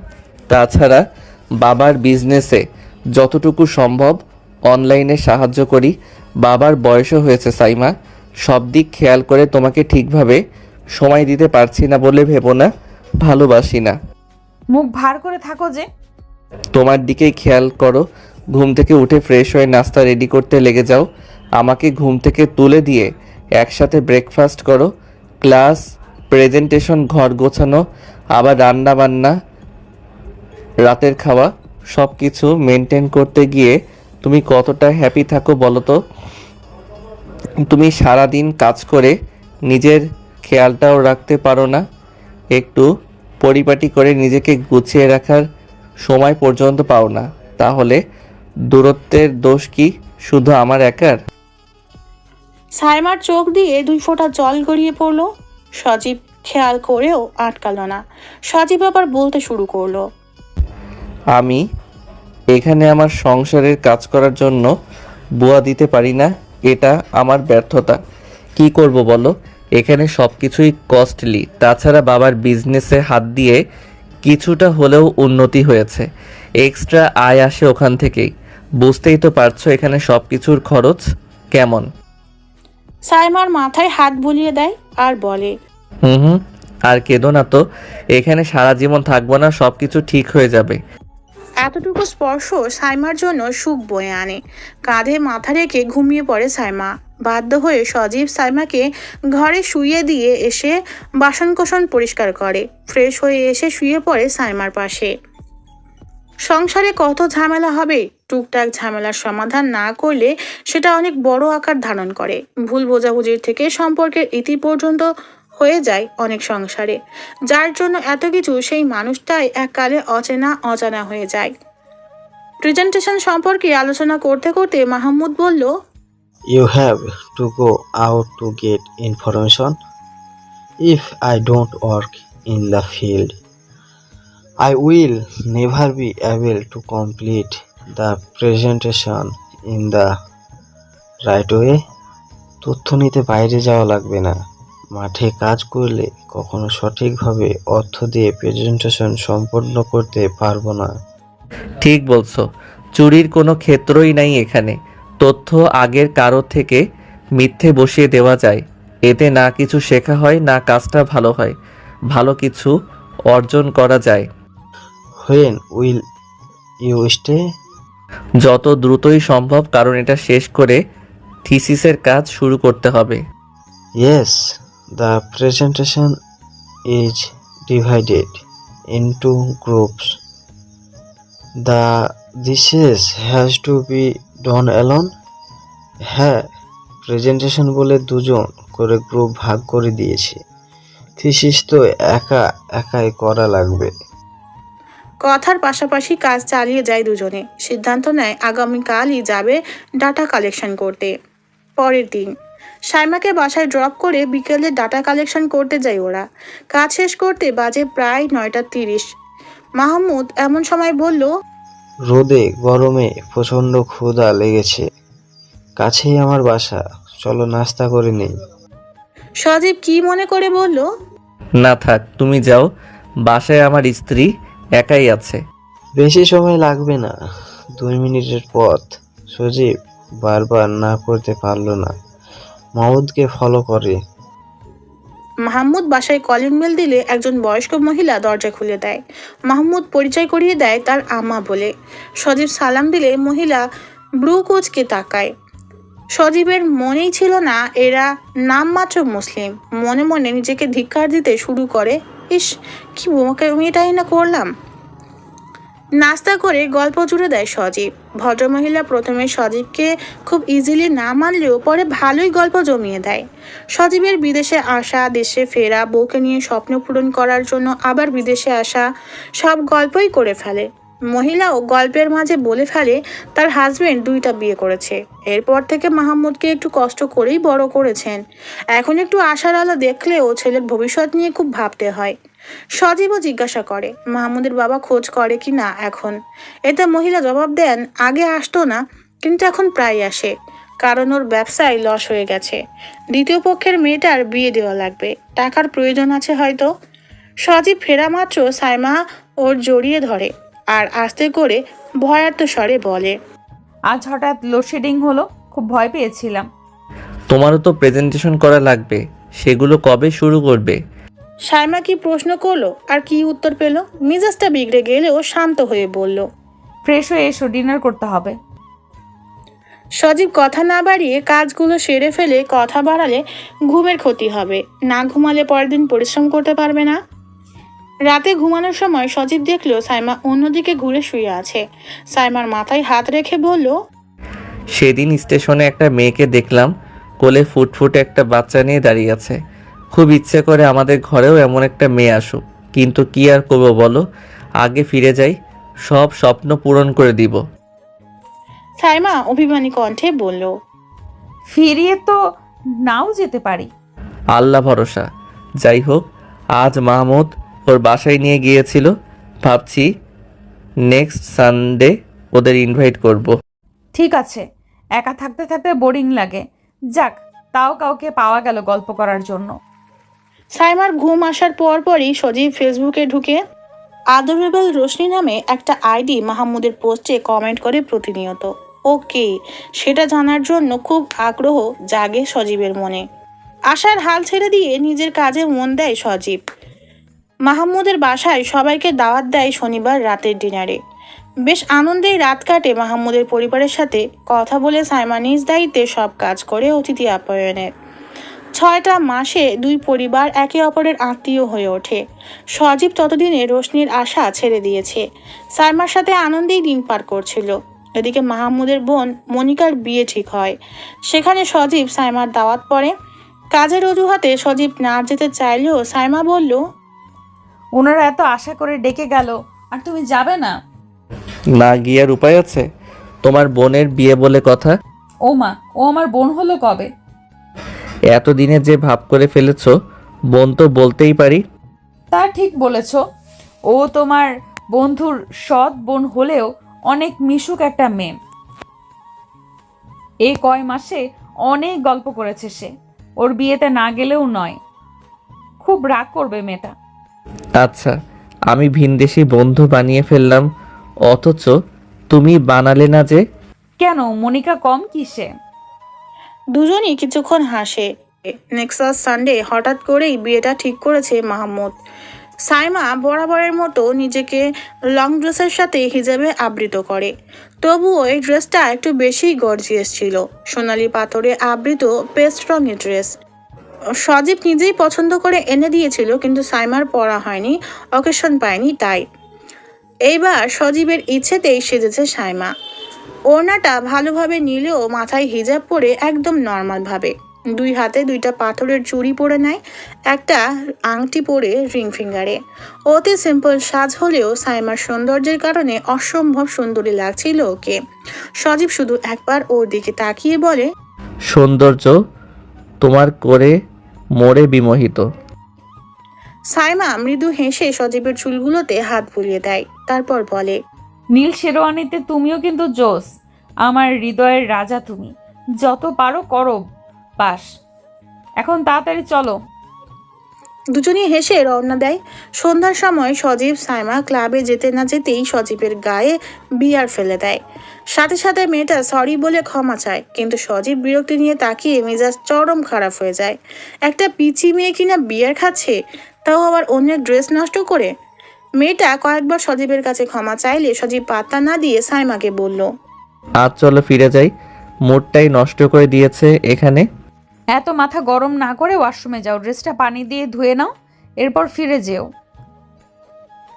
তাছাড়া বাবার বিজনেসে যতটুকু সম্ভব অনলাইনে সাহায্য করি। বাবার বয়সও হয়েছে সাইমা, সব দিক খেয়াল করে তোমাকে ঠিকভাবে সময় দিতে পারছি না বলে ভেবো না, ভালোবাসি না। মুখ ভার করে থাকো যে। তোমার দিকেই খেয়াল করো। ঘুম থেকে উঠে ফ্রেশ হয়ে নাস্তা রেডি করতে লেগে যাও। আমাকে ঘুম থেকে তুলে দিয়ে একসাথে ব্রেকফাস্ট করো। ক্লাস, প্রেজেন্টেশন, ঘর গোছানো, আবার রান্না বান্না, রাতের খাওয়া সব কিছু মেনটেন করতে গিয়ে তুমি কতটা হ্যাপি থাকো বলো তো? তুমি সারাদিন কাজ করে নিজের খেয়ালটাও রাখতে পারো না, একটু পরিপাটি করে নিজেকে গুছিয়ে রাখার সময় পর্যন্ত পাও না। তাহলে দূরত্বের দোষ কি শুধু আমার একার? সাইমার চোখ দিয়ে 2 ফোঁটা জল গড়িয়ে পড়লো। সজীব খেয়াল করেও আটকালো না। সজীব আবার বলতে শুরু করলো। আমি এখানে আমার সংসারের কাজ করার জন্য বুয়া দিতে পারি না, এটা আমার ব্যর্থতা। কি করব বলো? এখানে সব কিছুই কস্টলি, তাছাড়া বাবার বিজনেসে হাত দিয়ে কিছুটা হলেও উন্নতি হয়েছে, এক্সট্রা আয় আসে ওখান থেকেই। বুঝতেই তো পারছো এখানে সব কিছুর খরচ কেমন। সাইমার মাথায় হাত বুলিয়ে দেয় আর বলে, হুম, আর কেঁদো না তো, এখানে সারা জীবন থাকবো না, সব কিছু ঠিক হয়ে যাবে। এতটুকু স্পর্শ সাইমার জন্য সুখ বয়ে আনে। কাঁধে মাথা রেখে ঘুমিয়ে পড়ে সাইমা। বাধ্য হয়ে সজীব সাইমাকে ঘরে শুইয়ে দিয়ে এসে বাসনকোসন পরিষ্কার করে। ফ্রেশ হয়ে এসে শুয়ে পড়ে সাইমার পাশে। সংসারে কত ঝামেলা হবে, টুকটাক ঝামেলার সমাধান না করলে সেটা অনেক বড় আকার ধারণ করে। ভুল বোঝাবুঝির থেকে সম্পর্কের ইতি পর্যন্ত হয়ে যায় অনেক সংসারে। যার জন্য এত কিছু, সেই মানুষটাই এককালে অজানা হয়ে যায়। প্রেজেন্টেশন সম্পর্কে আলোচনা করতে করতে মাহমুদ বলল, You have to go out to get information. If I don't work in the field, I will never be able to complete the presentation in the right way. তথ্য নিতে বাইরে যাওয়া লাগবে না, মাঠে কাজ করলে কখনো সঠিকভাবে অর্থ দিয়ে প্রেজেন্টেশন সম্পন্ন করতে পারবো না। ঠিক বলছো, চুরির কোনো ক্ষেত্রই নাই এখানে। তথ্য আগের কারো থেকে মিথ্যে বসিয়ে দেওয়া যায়, এতে না কিছু শেখা হয় না কাজটা ভালো হয়, ভালো কিছু অর্জন করা যায়। When will you stay? যত দ্রুতই সম্ভব, কারণ এটা শেষ করে থিসিসের কাজ শুরু করতে হবে। Yes, the presentation is divided into groups. The thesis has to be done alone. হ্যাঁ, প্রেজেন্টেশন বলে 2 জন করে গ্রুপ ভাগ করে দিয়েছি। থিসিস তো একাই করা লাগবে। কথার পাশাপাশি কাজ চালিয়ে যায় দুজনে। সিদ্ধান্ত নেয় আগামীকালই যাবে ডাটা কালেকশন করতে। পরের দিন সাইমাকে বাসায় ড্রপ করে বিকেলে ডাটা কালেকশন করতে যায় ওরা। কাজ শেষ করতে বাজে প্রায় 9:30। মাহমুদ এমন সময় বলল, রোদে গরমে প্রচণ্ড ক্ষুধা লেগেছে, কাছেই আমার বাসা, চলো নাস্তা করে নেই। সজীব কি মনে করে বলল, না থাক, তুমি যাও, বাসায় আমার স্ত্রী একাই আছে। বেশি সময় লাগবে না, 2 মিনিটের পথ। সজীব বারবার না করতে পারলো না, মাহমুদকে ফলো করে। মাহমুদ বাসায় কলিং বেল দিলে একজন বয়স্ক মহিলা দরজা খুলে দেয়। মাহমুদ পরিচয় করিয়ে দেয় তার আম্মা বলে। সজীব সালাম দিলে মহিলা ব্রু কুঁচকে তাকায়। সজীবের মনেই ছিল না এরা নামমাত্র মুসলিম। মনে মনে নিজেকে ধিক্কার দিতে শুরু করে, ইস, কি মেয়েটাই না করলাম। নাস্তা করে গল্প জুড়ে দেয় সজীব। ভদ্রমহিলা প্রথমে সজীবকে খুব ইজিলি না মানলেও পরে ভালোই গল্প জমিয়ে দেয়। সজীবের বিদেশে আসা, দেশে ফেরা, বউকে নিয়ে স্বপ্ন পূরণ করার জন্য আবার বিদেশে আসা, সব গল্পই করে ফেলে। মহিলাও গল্পের মাঝে বলে ফেলে তার হাজবেন্ড 2টা বিয়ে করেছে। এরপর থেকে মাহমুদকে একটু কষ্ট করেই বড় করেছেন। এখন একটু আশার আলো দেখলেও ছেলের ভবিষ্যৎ নিয়ে খুব ভাবতে হয়। সজীবও জিজ্ঞাসা করে মাহমুদের বাবা খোঁজ করে কি না এখন। এতে মহিলা জবাব দেন, আগে আসতো না, কিন্তু এখন প্রায় আসে, কারণ ওর ব্যবসায় লস হয়ে গেছে। দ্বিতীয় পক্ষের মেয়েটার বিয়ে দেওয়া লাগবে, টাকার প্রয়োজন আছে হয়তো। সজীব ফেরা মাত্র সাইমা ওর জড়িয়ে ধরে আর আস্তে করে ভয়ার্ত স্বরে বলে, আজ হঠাৎ লোডশেডিং হলো, খুব ভয় পেয়েছিলাম। তোমারও তো প্রেজেন্টেশন করা লাগবে, সেগুলো কবে শুরু করবে? সাইমা কি প্রশ্ন করলো আর কি উত্তর পেল? মিজাজটা বিগড়ে গেলেও শান্ত হয়ে বলল, ফ্রেশ হয়ে এসো, ডিনার করতে হবে। সজীব কথা না বাড়িয়ে কাজগুলো সেরে ফেলে। কথা বাড়ালে ঘুমের ক্ষতি হবে, না ঘুমালে পরের দিন পরিশ্রম করতে পারবে না। রাতে ঘুমানোর সময় সজীব দেখলো সাইমা অন্যদিকে ঘুরে শুয়ে আছে। সাইমার মাথায় হাত রেখে বলল, সেদিন স্টেশনে একটা মেয়েকে দেখলাম, কোলে ফুটফুটে একটা বাচ্চা নিয়ে দাঁড়িয়ে আছে। খুব ইচ্ছে করে আমাদের ঘরেও এমন একটা মেয়ে আসুক, কিন্তু কি আর করবো বলো, আগে ফিরে যাই, সব স্বপ্ন পূরণ করে দিব। সাইমা অভিমানী কণ্ঠে বলল, ফিরিয়ে তো নাও যেতে পারি। আল্লাহ ভরসা। যাই হোক, আজ মাহমুদ ওর বাসায় নিয়ে গিয়েছিল, ভাবছি নেক্সট সানডে ওদের ইনভাইট করব। ঠিক আছে, একা থাকতে থাকতে বোরিং লাগে। যাক, তাও কাউকে পাওয়া গেল গল্প করার জন্য। সাইমার ঘুম আসার পরপরই সজীব ফেসবুকে ঢুকে আদরেবল রোশনি নামে একটা আইডি মাহমুদের পোস্টে কমেন্ট করে প্রতিনিয়ত। ওকে, সেটা জানার জন্য খুব আগ্রহ জাগে সজীবের মনে। আশার হাল ছেড়ে দিয়ে নিজের কাজে মন দেয় সজীব। মাহমুদের বাসায় সবাইকে দাওয়াত দেয় শনিবার রাতের ডিনারে। বেশ আনন্দেই রাত কাটে মাহমুদের পরিবারের সাথে। কথা বলে সাইমা নিজ দায়িত্বে সব কাজ করে অতিথি আপ্যায়নের। 6টা মাসে দুই পরিবার একে অপরের আত্মীয় হয়ে ওঠে। সজীব ততদিনে রোশনির আশা ছেড়ে দিয়েছে, সাইমার সাথে আনন্দেই দিন পার করছিল। এদিকে মাহমুদের বোন মনিকার বিয়ে ঠিক হয়। সেখানে সজীব সাইমার দাওয়াত পড়ে। কাজের অজুহাতে সজীব না যেতে চাইলেও সাইমা বলল, ওনারা এত আশা করে ডেকে গেল, আর তুমি যাবে না? না গিয়ে আর উপায় আছে? তোমার বোনের বিয়ে বলে কথা। ও মা, ও আমার বোন হলো কবে? এতদিনে যে ভাব করে ফেলেছো, বোন তো বলতেই পারি। তা ঠিক বলেছ, ও তোমার বন্ধুর সৎ বোন হলেও অনেক মিশুক একটা মেয়ে। এই কয় মাসে অনেক গল্প করেছে সে, ওর বিয়েতে না গেলেও নয়। খুব রাগ করবে মেয়েটা। আচ্ছা, আমি ভিনদেশি বন্ধু বানিয়ে ফেললাম, অথচ তুমি বানালে না যে? কেন, মনিকা কম কিসে? দুজনই কিছুক্ষণ হাসে। নেক্সট সানডে হঠাৎ করেই বিয়েটা ঠিক করেছে মাহমুদ। সাইমা বরাবরের মতো নিজেকে লং ড্রেসের সাথে হিজাবে আবৃত করে। তবুও এই ড্রেসটা একটু বেশি গর্জিয়াস ছিল। সোনালি পাথরে আবৃত পেস্ট রঙের ড্রেস সজীব নিজেই পছন্দ করে এনে দিয়েছিল, কিন্তু সাইমার পরা হয়নি, অকেশন পায়নি। তাই এইবার সজীবের ইচ্ছেতেই সেজেছে সাইমা। ওড়নাটা ভালোভাবে নিলেও মাথায় হিজাব পরে একদম নর্মাল ভাবে। দুই হাতে দুইটা পাথরের চুড়ি পরে নেয়, একটা আংটি পরে রিং ফিঙ্গারে। অতি সিম্পল সাজ হলেও সাইমার সৌন্দর্যের কারণে অসম্ভব সুন্দরী লাগছিল ওকে। সজীব শুধু একবার ওর দিকে তাকিয়ে বলে, সৌন্দর্য তোমার করে মোরে বিমোহিত। সাইমা মৃদু হেসে সজীবের চুলগুলোতে হাত বুলিয়ে দেয়, তারপর বলে, নীল শেরওয়ানিতে তুমিও কিন্তু জোস। আমার হৃদয়ের রাজা তুমি, যত পারো করো বাস। এখন তাড়াতাড়ি চলো। দুজনই হেসে রওনা দেয়। সন্ধ্যার সময় সজীব সাইমা ক্লাবে যেতে না যেতেই সজীবের গায়ে বিয়ার ফেলে দেয়। সাথে সাথে মেয়েটা সরি বলে ক্ষমা চায়, কিন্তু সজীব বিরক্তি নিয়ে তাকিয়ে মেজাজ চরম খারাপ হয়ে যায়। একটা পিচি মেয়ে কিনা বিয়ার খাচ্ছে, তাও আবার অন্যের ড্রেস নষ্ট করে। মেয়েটা কয়েকবার সজীবের কাছে ক্ষমা চাইলে সজীব পাত্তা না দিয়ে সাইমাকে বলল, আজ চলো ফিরে যাই, মুডটাই নষ্ট করে দিয়েছে এখানে। এত মাথা গরম না করে ওয়াশরুমে যাও, ড্রেসটা পানি দিয়ে ধুয়ে নাও, এরপর ফিরে যেও।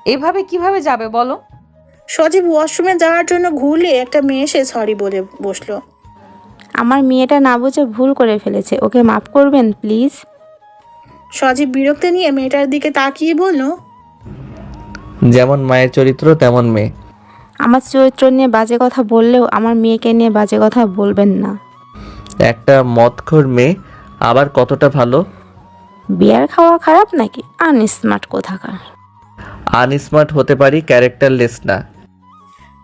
এভাবে কিভাবে যাবে বলো? সজীব ওয়াশরুমে যাওয়ার জন্য ঘুরলে একটা মেয়ে এসে সরি বলে বসলো। আমার মেয়েটা না বুঝে ভুল করে ফেলেছে, ওকে মাফ করবেন প্লিজ। সজীব বিরক্তি নিয়ে মেয়েটার দিকে তাকিয়ে বলল, যেমন মায়ের চরিত্র তেমন মেয়ে। আমার চরিত্র নিয়ে বাজে কথা বললেও আমার মেয়েকে নিয়ে বাজে কথা বলবেন না। একটা মদখোর মেয়ে আবার কতটা ভালো? বিয়ার খাওয়া খারাপ নাকি? আনস্মার্ট কোথাকার। আনস্মার্ট হতে পারি, ক্যারেক্টারলেস না।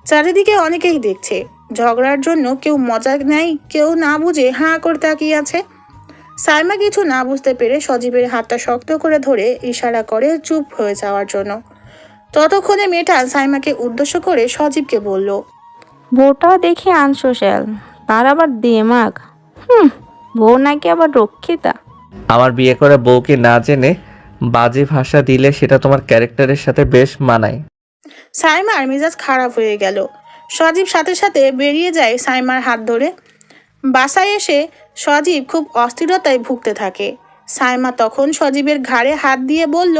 চারিদিকে অনেকেই দেখছে। ঝগড়ার জন্য কেউ মজা নেয়, কেউ না বুঝে হাঁ করে তাকিয়ে আছে। সাইমা কিছু না বুঝতে পেরে সজীবের হাতটা শক্ত করে ধরে ইশারা করে চুপ হয়ে যাওয়ার জন্য। ততক্ষণে মেয়েটা সাইমাকে উদ্দেশ্য করে সজীবকে বলল, বউটাও দেখি আনসোশ্যাল, তার আবার দেমাগ। বউ নাকি আবার রক্ষিতা। আমার বিয়ে করা বউকে না জেনে বাজে ভাষা দিলে সেটা তোমার ক্যারেক্টারের সাথে বেশ মানায়। সাইমার মেজাজ খারাপ হয়ে গেল। সজীব সাথে সাথে বেরিয়ে যায় সাইমার হাত ধরে। বাসায় এসে সজীব খুব অস্থিরতায় ভুগতে থাকে। সাইমা তখন সজীবের ঘাড়ে হাত দিয়ে বলল,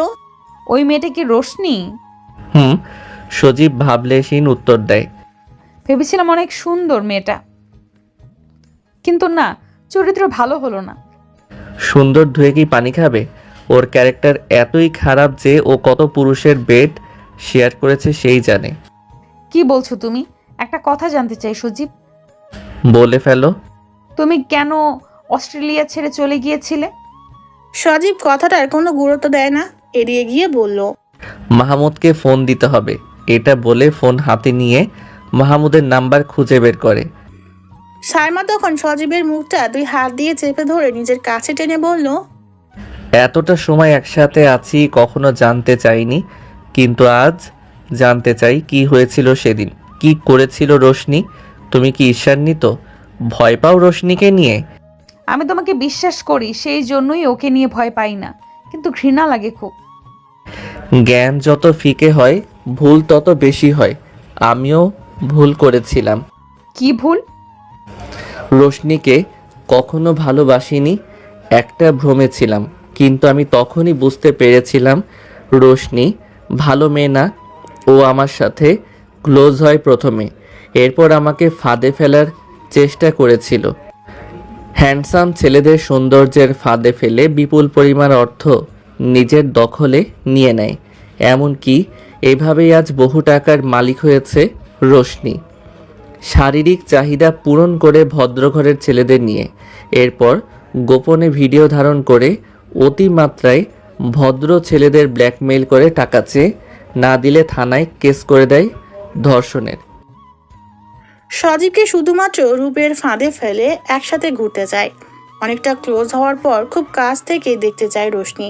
ওই মেয়েটা কি রোশনি? হুম। সজীব ভাবলেশীন উত্তর দেয়। ভেবেছিলাম অনেক সুন্দর মেয়েটা, কিন্তু না, চরিত্র ভালো হলো না। সুন্দর ধুয়ে কি পানি খাবে? ওর ক্যারেক্টার এতই খারাপ যে ও কত পুরুষের বেড শেয়ার করেছে সেই জানে। কি বলছো তুমি? একটা কথা জানতে চাই সজীব, বলে ফেলো। তুমি কেন অস্ট্রেলিয়া ছেড়ে চলে গিয়েছিলে? সজীব কথাটার কোনো গুরুত্ব দেয় না, এড়িয়ে গিয়ে বলল, মাহমুদকে ফোন দিতে হবে। এটা বলে ফোন হাতে নিয়ে মাহমুদের নাম্বার খুঁজে বের করে। সাইমা তখন সজীবের মুখটা 2 হাত দিয়ে চেপে ধরে নিজের কাছে টেনে বলল, এতটা সময় একসাথে আছি কখনো জানতে চাইনি, কিন্তু আজ জানতে চাই কি হয়েছিল সেদিন, কি করেছিল রোশনি। তুমি কি ঈর্ষান্বিত? ভয় পাও রোশনিকে নিয়ে? আমি তোমাকে বিশ্বাস করি, সেই জন্যই ওকে নিয়ে ভয় পাই না, কিন্তু ঘৃণা লাগে খুব। জ্ঞান যত ফিকে হয় ভুল তত বেশি হয়। আমিও ভুল করেছিলাম। কি ভুল? রোশনিকে কখনো ভালোবাসিনি, একটা ভ্রমে ছিলাম, কিন্তু আমি তখনই বুঝতে পেরেছিলাম রোশনি ভালো মেয়ে না। ও আমার সাথে ক্লোজ হয় প্রথমে, এরপর আমাকে ফাঁদে ফেলার চেষ্টা করেছিল। হ্যান্ডসাম ছেলেদের সৌন্দর্যের ফাঁদে ফেলে বিপুল পরিমাণ অর্থ নিজের দখলে নিয়ে নেয়। এমনকি এভাবেই আজ বহু টাকার মালিক হয়েছে রোশনি, শারীরিক চাহিদা পূরণ করে ভদ্রঘরের ছেলেদের নিয়ে। এরপর গোপনে ভিডিও ধারণ করে অতিমাত্রায় ভদ্র ছেলেদের ব্ল্যাকমেইল করে টাকা চেয়ে না দিলে থানায় কেস করে দেয় ধর্ষণের। সজীবকে শুধুমাত্র রূপের ফাঁদে ফেলে একসাথে ঘুরতে যায়। অনেকটা ক্লোজ হওয়ার পর খুব কাছ থেকে দেখতে চায় রোশনি।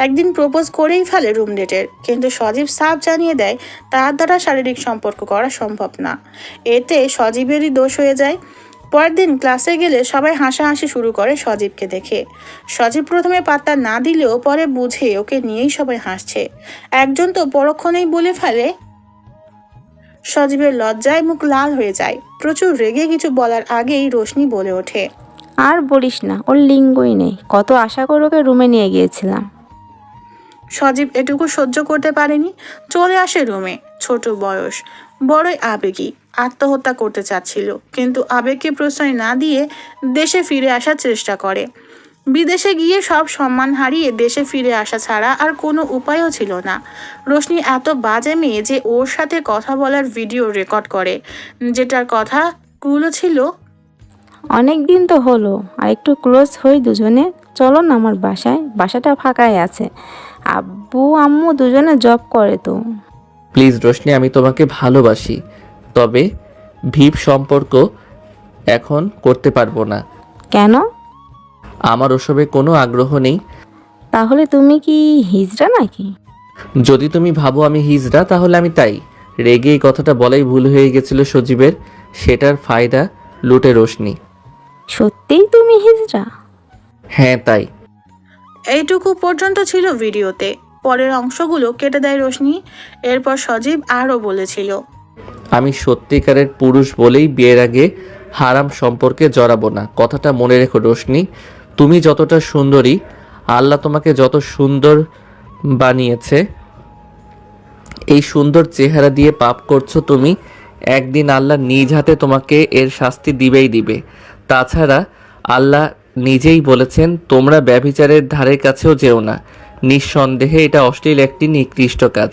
একদিন প্রপোজ করেই ফেলে রুম ডেটের, কিন্তু সজীব সাফ জানিয়ে দেয় তার দ্বারা শারীরিক সম্পর্ক করা সম্ভব না। এতে সজীবেরই দোষ হয়ে যায়। পরের দিন ক্লাসে গেলে সবাই হাসাহাসি শুরু করে সজীবকে দেখে। সজীব প্রথমে পাত্তা না দিলেও পরে বুঝে ওকে নিয়েই সবাই হাসছে। একজন তো পরক্ষণেই বলে ফেলে। সজীবের লজ্জায় মুখ লাল হয়ে যায়। প্রচুর রেগে কিছু বলার আগেই রোশনি বলে ওঠে, আর বলিস না, ওর লিঙ্গই নেই। কত আশা করে ওকে রুমে নিয়ে গিয়েছিলাম। সজীব এটুকু সহ্য করতে পারেনি, চলে আসে রুমে। ছোট বয়স, বড়ই আবেগী, আত্মহত্যা করতে চাচ্ছিল, কিন্তু আবেগকে প্রশ্রয় না দিয়ে দেশে ফিরে আসার চেষ্টা করে। বিদেশে গিয়ে সব সম্মান হারিয়ে দেশে ফিরে আসা ছাড়া আর কোনো উপায়ও ছিল না। রোশনি এত বাজে মেয়ে যে ওর সাথে কথা বলার ভিডিও রেকর্ড করে, যেটার কথাগুলো ছিল, অনেক দিন তো হলো, আর একটু ক্লোজ হই দুজনে। চলো না আমার বাসায়, বাসাটা ফাঁকাই আছে। আব্বু আম্মু দুজনে জব করে তো। প্লিজ রোশনি, আমি তোমাকে ভালোবাসি, তবে ভিপ সম্পর্ক এখন করতে পারবো না। কেন? আমার ওসবে কোনো আগ্রহ নেই। তাহলে তুমি কি হিজড়া নাকি? যদি তুমি ভাবো আমি হিজড়া তাহলে আমি তাই। রেগে এই কথাটা বলাই ভুল হয়ে গেছিল সজীবের, সেটার ফায়দা লুটে রোশনি। সত্যিই তুমি হিজড়া? হ্যাঁ তাই। এইটুকু পর্যন্ত ছিল ভিডিওতে। পরের অংশগুলো কেটে দেয় রোশনি। এরপর সজীব আরও বলেছিল, আমি সত্যিকারের পুরুষ বলেই বিয়ের আগে হারাম সম্পর্কে জড়াবো না। কথাটা মনে রেখো রোশনি। তুমি যতটা সুন্দরী, আল্লাহ তোমাকে যত সুন্দর বানিয়েছে, এই সুন্দর চেহারা দিয়ে পাপ করছো তুমি। একদিন আল্লাহ নিজ হাতে তোমাকে এর শাস্তি দিবেই দিবে। তাছাড়া আল্লাহ নিজেই বলেছেন তোমরা ব্যভিচারের ধারে কাছেও যেও না। নিঃসন্দেহে এটা অশ্লীল একটি নিকৃষ্ট কাজ।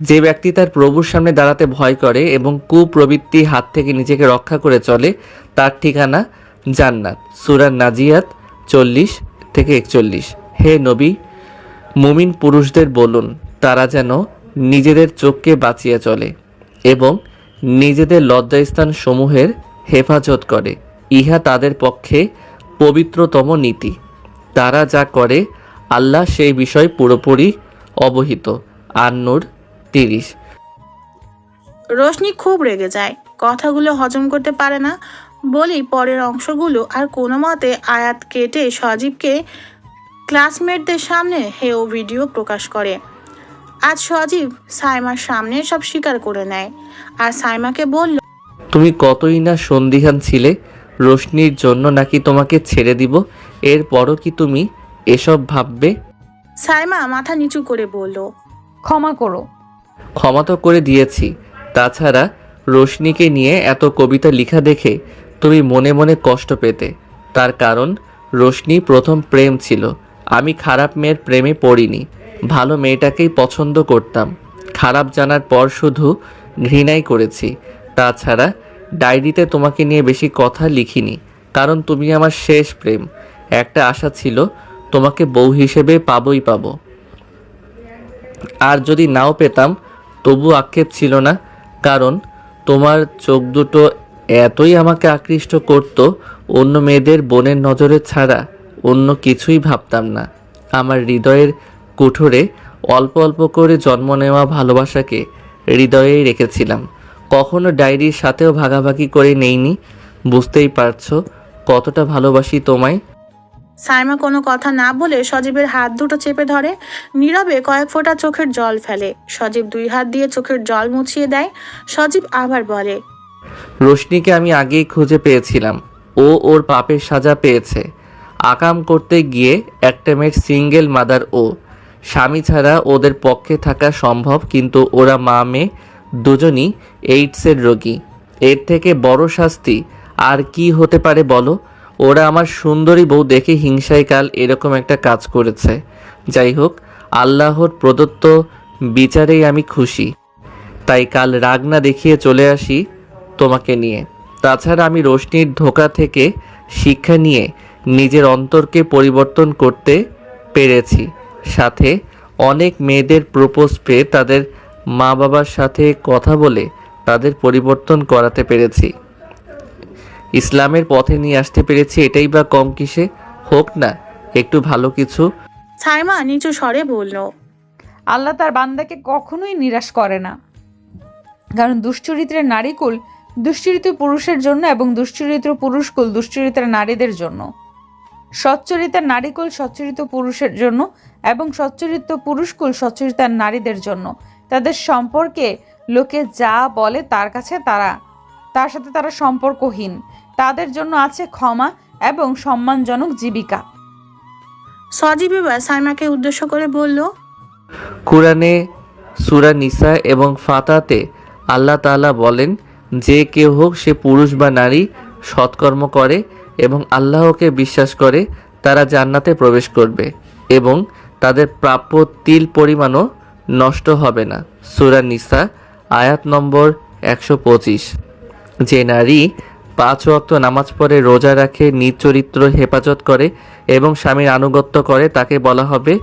যে ব্যক্তি তার প্রভুর সামনে দাঁড়াতে ভয় করে এবং কুপ্রবৃত্তির হাত থেকে নিজেকে রক্ষা করে চলে, তার ঠিকানা জান্নাত। সূরা নাজিয়াত 40-41। হে নবী, মুমিন পুরুষদের বলুন তারা যেন নিজেদের চোখকে বাঁচিয়ে চলে এবং নিজেদের লজ্জাস্থান সমূহের হেফাজত করে। ইহা তাদের পক্ষে পবিত্রতম নীতি। তারা যা করে আল্লাহ সেই বিষয় পুরোপুরি অবহিত। আন-নূর 30। রোশনি খুব রেগে যায়, কথাগুলো হজম করতে পারে না বলেই পরের অংশগুলো আর কোনো মতে আয়াত কেটে সজীবকে ক্লাসমেটদের সামনে হেও ভিডিও প্রকাশ করে। আজ সজীব সাইমার সামনে সব স্বীকার করে নেয় আর সাইমাকে বলল, তুমি কতই না সন্দিহান ছিলে রোশনির জন্য নাকি তোমাকে ছেড়ে দিব, এরপরও কি তুমি এসব ভাববে? সাইমা মাথা নিচু করে বলল, ক্ষমা করো। ক্ষমা তো করে দিয়েছি। তাছাড়া রোশনিকে নিয়ে এত কবিতা লেখা দেখে তুমি মনে মনে কষ্ট পেতে। তার কারণ রোশনি প্রথম প্রেম ছিল। আমি খারাপ মেয়ের প্রেমে পড়িনি, ভালো মেয়েটাকেই পছন্দ করতাম। খারাপ জানার পর শুধু ঘৃণাই করেছি। তাছাড়া ডায়েরিতে তোমাকে নিয়ে বেশি কথা লিখিনি, কারণ তুমি আমার শেষ প্রেম। একটা আশা ছিল তোমাকে বউ হিসেবে পাবোই পাবো, আর যদি নাও পেতাম তবু আক্ষেপ ছিল না, কারণ তোমার চোখ দুটো এতই আমাকে আকৃষ্ট করত, অন্য মেয়েদের বোনের নজরে ছাড়া অন্য কিছুই ভাবতাম না। আমার হৃদয়ের কুঠোরে অল্প অল্প করে জন্ম নেওয়া ভালোবাসাকে হৃদয়েই রেখেছিলাম, কখনো ডায়েরির সাথেও ভাগাভাগি করে নেইনি। বুঝতেই পারছো কতটা ভালোবাসি তোমায়। সাইমা কোনো কথা না বলে সজীবের হাত দুটো চেপে ধরে, নীরবে কয়েক ফোঁটা চোখের জল ফেলে। সজীব 2 হাত দিয়ে চোখের জল মুছিয়ে দেয়। সজীব আবার বলে, রোশনিকে আমি আগেই খুঁজে পেয়েছিলাম। ও ওর পাপের সাজা পেয়েছে। আকাম করতে গিয়ে একটা মেয়ের সিঙ্গেল মাদার। ও স্বামী ছাড়া ওদের পক্ষে থাকা সম্ভব, কিন্তু ওরা মা মেয়ে দুজনই এইডসের রোগী। এর থেকে বড় শাস্তি আর কি হতে পারে বলো? ওরা আমার সুন্দরী বউ দেখে হিংসায় কাল এরকম একটা কাজ করেছে। যাই হোক, আল্লাহর প্রদত্ত বিচারেই আমি খুশি। তাই কাল রাগ না দেখিয়ে চলে আসি তোমাকে নিয়ে। তাছাড়া আমি রোশনির ধোঁকা থেকে শিক্ষা নিয়ে নিজের অন্তরকে পরিবর্তন করতে পেরেছি। সাথে অনেক মেয়েদের প্রপোজ পেয়ে তাদের মা বাবার সাথে কথা বলে তাদের পরিবর্তন করাতে পেরেছি। ইসলামের পথে নিয়ে আসতে পেরেছি, এটাই বা কম কিসে? হোক না একটু ভালো কিছু। সাইমা নিচু স্বরে বলল, আল্লাহ তার বান্দাকে কখনোই নিরাশ করে না, কারণ দুশ্চরিত্রের নারীকুল দুশ্চরিত্র পুরুষের জন্য এবং দুশ্চরিত্র পুরুষকুল দুশ্চরিত্র নারীদের জন্য। সচ্চরিত্রের নারীকুল সচ্চরিত্র পুরুষের জন্য এবং সচ্চরিত্র পুরুষকুল সচ্চরিত্র নারীদের জন্য। তাদের সম্পর্কে লোকে যা বলে তার সাথে তারা সম্পর্কহীন। তাদের জন্য আছে ক্ষমা এবং সম্মানজনক জীবিকা। সজীব এবার সাইমাকে উদ্দেশ্য করে বলল, কুরআনে সূরা নিসা এবং ফাতাতে আল্লাহ তাআলা বলেন, যে কেউ হোক সে পুরুষ বা নারী সৎকর্ম করে এবং আল্লাহকে বিশ্বাস করে তারা জান্নাতে প্রবেশ করবে এবং তাদের প্রাপ্য তিল পরিমাণও নষ্ট হবে না। সূরা নিসা আয়াত নম্বর 125। যে নারী 5 ওয়াক্ত নামাজ পড়ে, রোজা রাখে, নিজ চরিত্র হেফাজত করে এবং স্বামীর আনুগত্য করে, তাকে বলা হবে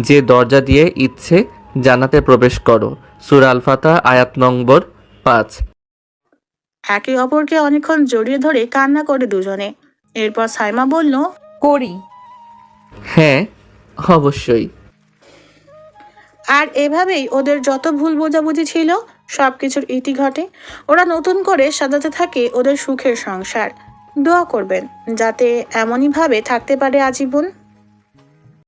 যে দরজা দিয়ে ইচ্ছে জান্নাতে প্রবেশ করো। সূরা আল ফাতহ আয়াত নম্বর 5। একে অপরকে অনেকক্ষণ জড়িয়ে ধরে কান্না করে দুজনে। এরপর সাইমা বলল, করি। হ্যাঁ, অবশ্যই। আর এভাবেই ওদের যত ভুল বোঝাবুঝি ছিল সবকিছুর ইতি ঘটে। ওরা নতুন করে সাজাতে থাকে ওদের সুখের সংসার। দোয়া করবেন যাতে এমনই ভাবে থাকতে পারে আজীবন।